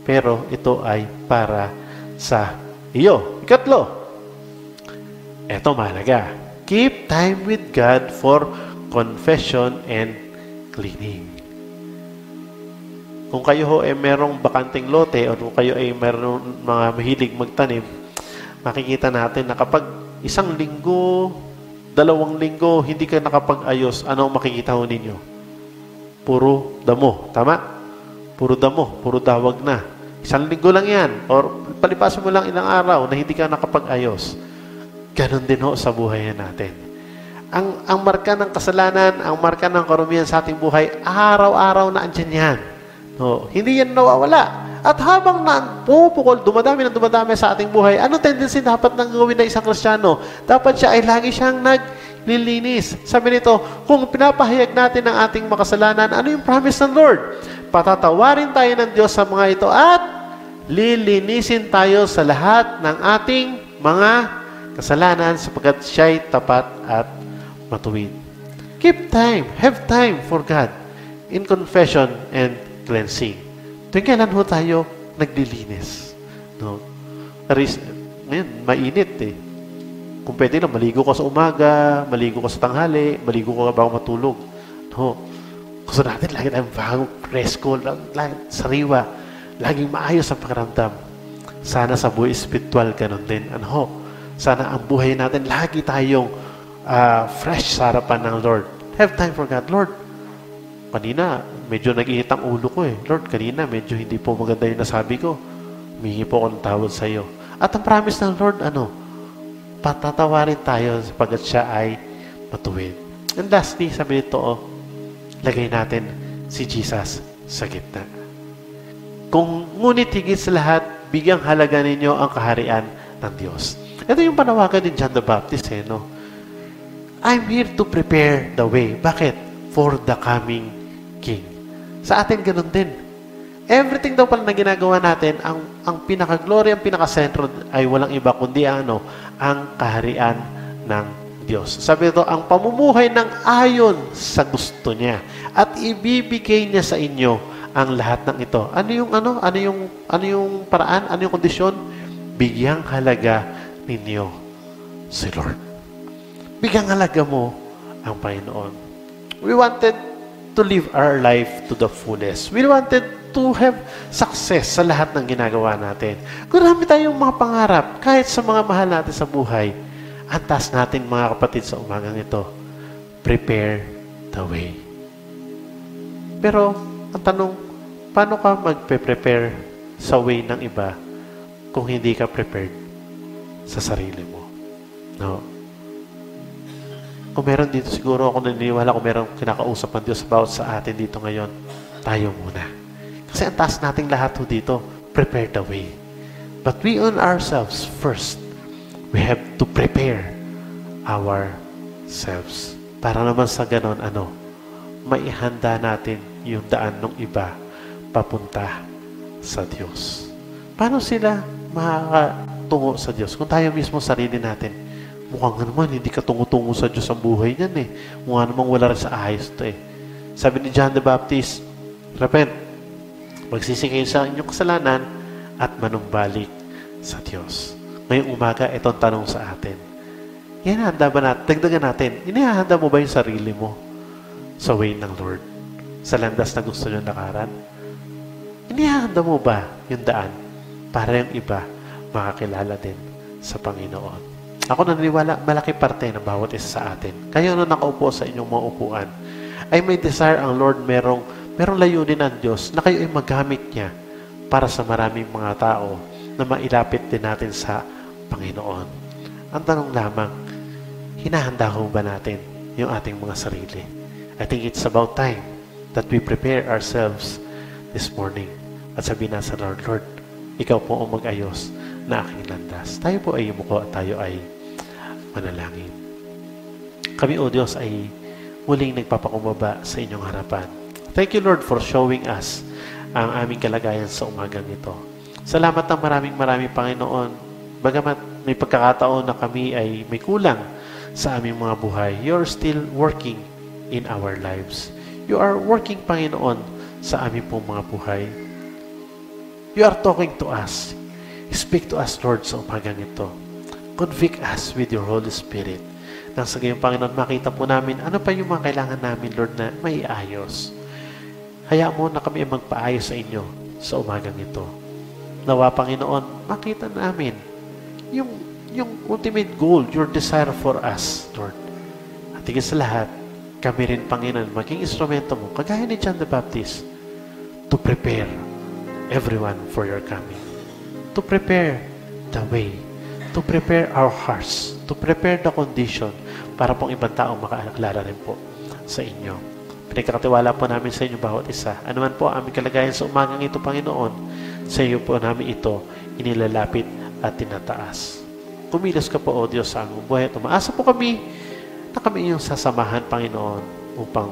Pero ito ay para sa iyo. Ikatlo, eto mahalaga. Keep time with God for confession and cleaning. Kung kayo ho ay merong bakanting lote o kung kayo ay merong mga mahilig magtanim, makikita natin na kapag 1 linggo, 2 linggo, hindi ka nakapag-ayos, ano ang makikita ho ninyo? Puro damo. Tama? Puro damo. Puro dawag na. 1 linggo lang yan. Or palipasan mo lang ilang araw na hindi ka nakapag-ayos. Ganon din ho sa buhay natin. Ang marka ng kasalanan, ang marka ng karumihan sa ating buhay, araw-araw na andyan yan. No, hindi yan nawawala. At habang pupukol, dumadami sa ating buhay, ano tendency dapat nang gawin ng isang Kristiyano? Dapat siya ay lagi siyang naglilinis. Sabi nito, kung pinapahayag natin ang ating makasalanan, ano yung promise ng Lord? Patatawarin tayo ng Diyos sa mga ito at lilinisin tayo sa lahat ng ating mga kasalanan sapagkat siya'y tapat at matuwid. Keep time. Have time for God in confession and cleansing. Tuwing kailan ho tayo naglilinis? No? Ngayon, mainit eh. Kung pwede lang, maligo ka sa umaga, maligo ka sa tanghali, maligo ka bago matulog. No? Gusto natin, lagi tayong bagong presko, lagi sariwa, laging maayos ang pakiramdam. Sana sa buhay spiritual, ganun din. Sana ang buhay natin, lagi tayong fresh sa harapan ng Lord. Have time for God. Lord, kanina, medyo nag-iit ang ulo ko eh. Lord, kanina, medyo hindi po maganda yung nasabi ko. Humingi po ako ng tawad sa iyo. At ang promise ng Lord, patatawarin tayo sapagkat siya ay matuwid. And lastly, sabi nito, lagay natin si Jesus sa gitna. Kung ngunit higit sa lahat, bigyang halaga ninyo ang kaharian ng Diyos. Ito yung panawagan ni John the Baptist, no? I'm here to prepare the way. Bakit? For the coming King. Sa atin, ganun din. Everything daw pala na ginagawa natin, ang pinaka-glory, ang pinaka-sentro ay walang iba kundi ang kaharian ng Diyos. Sabi ito, ang pamumuhay ng ayon sa gusto niya at ibibigay niya sa inyo ang lahat ng ito. Ano yung paraan? Ano yung kondisyon? Bigyang halaga ninyo si Lord. Bigyang halaga mo ang Panginoon. We wanted to live our life to the fullest. We wanted to have success sa lahat ng ginagawa natin. Marami tayong mga pangarap, kahit sa mga mahal natin sa buhay. Ang task natin mga kapatid sa umagang ito, prepare the way. Pero, ang tanong, paano ka magpe-prepare sa way ng iba kung hindi ka prepared sa sarili mo? No? Kung meron dito, siguro ako naniniwala kung meron kinakausap ng Diyos about sa atin dito ngayon, tayo muna. Kasi ang task nating lahat dito, prepare the way. But we on ourselves first, we have to prepare ourselves. Para naman sa ganon, maihanda natin yung daan ng iba papunta sa Diyos. Paano sila makakatungo sa Diyos? Kung tayo mismo sarili natin, mukhang naman hindi ka tungo-tungo sa Diyos ang buhay niyan eh. Mukha namang wala rin sa ayos ito eh. Sabi ni John the Baptist, repent, magsisi kayo sa inyong kasalanan at manumbalik sa Diyos. Ngayong umaga, itong tanong sa atin. Inihahanda ba natin? Dagdagan natin. Inihahanda mo ba yung sarili mo sa way ng Lord? Sa landas na gusto nyo nakaran? Inihahanda mo ba yung daan para yung iba makakilala din sa Panginoon? Ako naniniwala, malaki parte ng bawat isa sa atin. Kayo na nakaupo sa inyong mga upuan, ay may desire ang Lord, merong layunin ng Diyos na kayo ay magamit niya para sa maraming mga tao na mailapit din natin sa Panginoon. Ang tanong lamang, hinahanda ko ba natin yung ating mga sarili? I think it's about time that we prepare ourselves this morning. At sabihin na sa Lord, Lord, ikaw po ang mag-ayos na aking landas. Tayo po ay yumuko at tayo ay manalangin. Kami, O Diyos, ay muling nagpapakumbaba sa inyong harapan. Thank you, Lord, for showing us ang aming kalagayan sa umagang ito. Salamat ng maraming Panginoon. Bagamat may pagkakataon na kami ay may kulang sa aming mga buhay, you're still working in our lives. You are working, Panginoon, sa aming pong mga buhay. You are talking to us. Speak to us, Lord, sa umagang ito. Convict us with your Holy Spirit. Nang sa gayon, Panginoon, makita po namin ano pa yung mga kailangan namin, Lord, na may ayos. Hayaan mo na kami magpaayos sa inyo sa umagang ito. Nawa, Panginoon, makita namin yung ultimate goal, your desire for us, Lord. At higit sa lahat, kami rin, Panginoon, maging instrumento mo, kagaya ni John the Baptist, to prepare everyone for your coming. To prepare the way. To prepare our hearts. To prepare the condition para pong ibang tao makakilala rin po sa inyo. Pinagkakatiwala po namin sa inyo bawat isa. Ano man po aming kalagayan sa umagang ito, Panginoon, sa iyo po namin ito inilalapit at tinataas. Kumilos ka po, O Diyos, sa aming buhay. Tumaasa po kami na kami inyong sasamahan, Panginoon, upang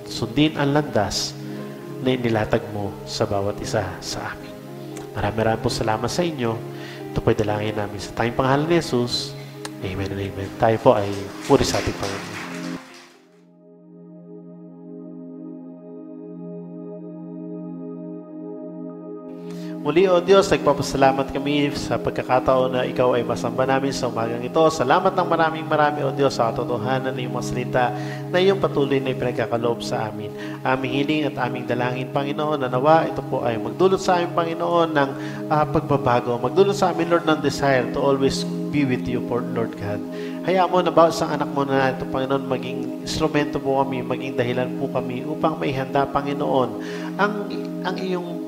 sundin ang landas na inilatag mo sa bawat isa sa amin. Marami po salamat sa inyo. Ito po'y dalangin namin sa tayong pangalan ni Jesus. Amen and amen. Tayo po ay puri sa ating Panginoon. Muli, O Diyos, nagpapasalamat kami sa pagkakataon na Ikaw ay masamba namin sa umagang ito. Salamat ng marami, O Diyos, sa katotohanan ng iyong mga salita na iyong patuloy na ipinagkakaloob sa amin. Aming hiling at aming dalangin, Panginoon, na nawa ito po ay magdulot sa amin, Panginoon, ng pagbabago. Magdulot sa amin, Lord, ng desire to always be with you, Lord God. Hayaan mo na bawat isang anak mo na ito, Panginoon, maging instrumento po kami, maging dahilan po kami upang maihanda, Panginoon,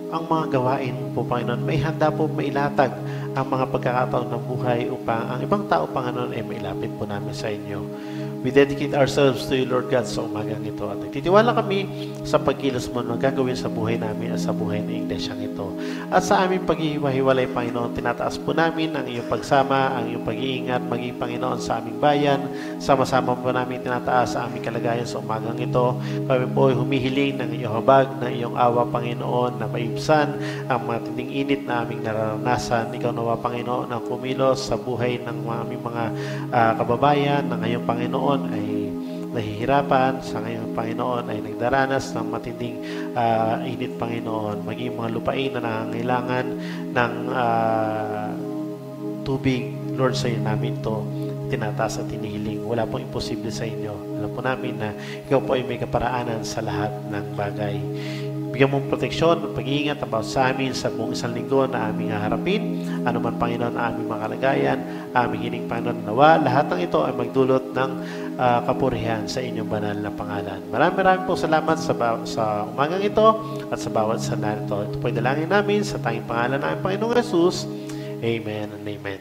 ang mga gawain po, Panginoon. May handa po, mailatag ang mga pagkakataon ng buhay upang ang ibang tao, Panginoon, ay mailapit po namin sa inyo. We dedicate ourselves to you, Lord God, sa umagang ito. At nagtitiwala kami sa pagkilos mo na gagawin sa buhay namin at sa buhay ng iglesyang ito. At sa aming paghihiwa-hiwalay, Panginoon, tinataas po namin ang iyong pagsama, ang iyong pag-iingat, maging Panginoon sa aming bayan. Sama-sama po namin tinataas sa aming kalagayan sa umagang ito. Kami po ay humihiling ng iyong habag, ng iyong awa, Panginoon, na maibsan ang matinding init na aming nararanasan. Ikaw nawa, Panginoon, ang kumilos sa buhay ng aming mga kababayan, ng iyong Panginoon, ay nahihirapan, sa ngayon, Panginoon, ay nagdaranas ng matinding init, Panginoon, maging mga lupain na nangangailangan ng tubig. Lord, sa iyo namin ito tinataas at tinihiling. Wala pong imposible sa inyo. Alam po namin na ikaw po ay may kaparaanan sa lahat ng bagay. Bigyan mong proteksyon at pag-iingat about sa amin sa buong isang linggo na aming haharapin. Ano man, Panginoon, na aming mga kalagayan, aming hiling, Panginoon, nawa. Lahat ng ito ay magdulot ng kapurihan sa inyong banal na pangalan. Maraming po salamat sa umagang ito at sa bawat sandali ito. Ito po'y dalangin namin sa tanging pangalan ng Panginoong Jesus. Amen and amen.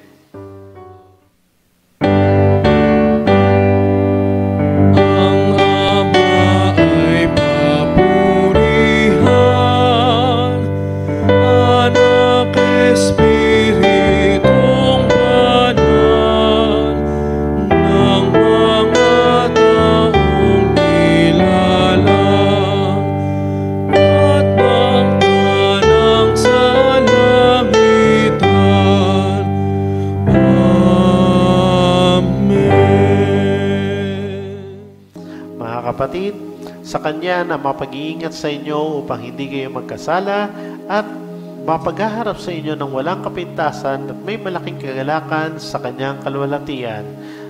Kapatid, sa Kanya na mapag-iingat sa inyo upang hindi kayo magkasala at mapaghaharap sa inyo ng walang kapintasan at may malaking kagalakan sa Kanyang kalwalhatian.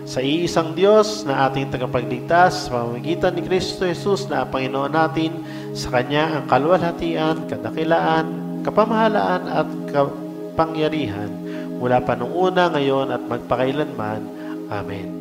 Sa iisang Diyos na ating tagapagligtas sa pamamagitan ni Kristo Jesus na Panginoon natin, sa Kanya ang kalwalhatian, kadakilaan, kapamahalaan at kapangyarihan mula pa nung una, ngayon at magpakailanman. Amen.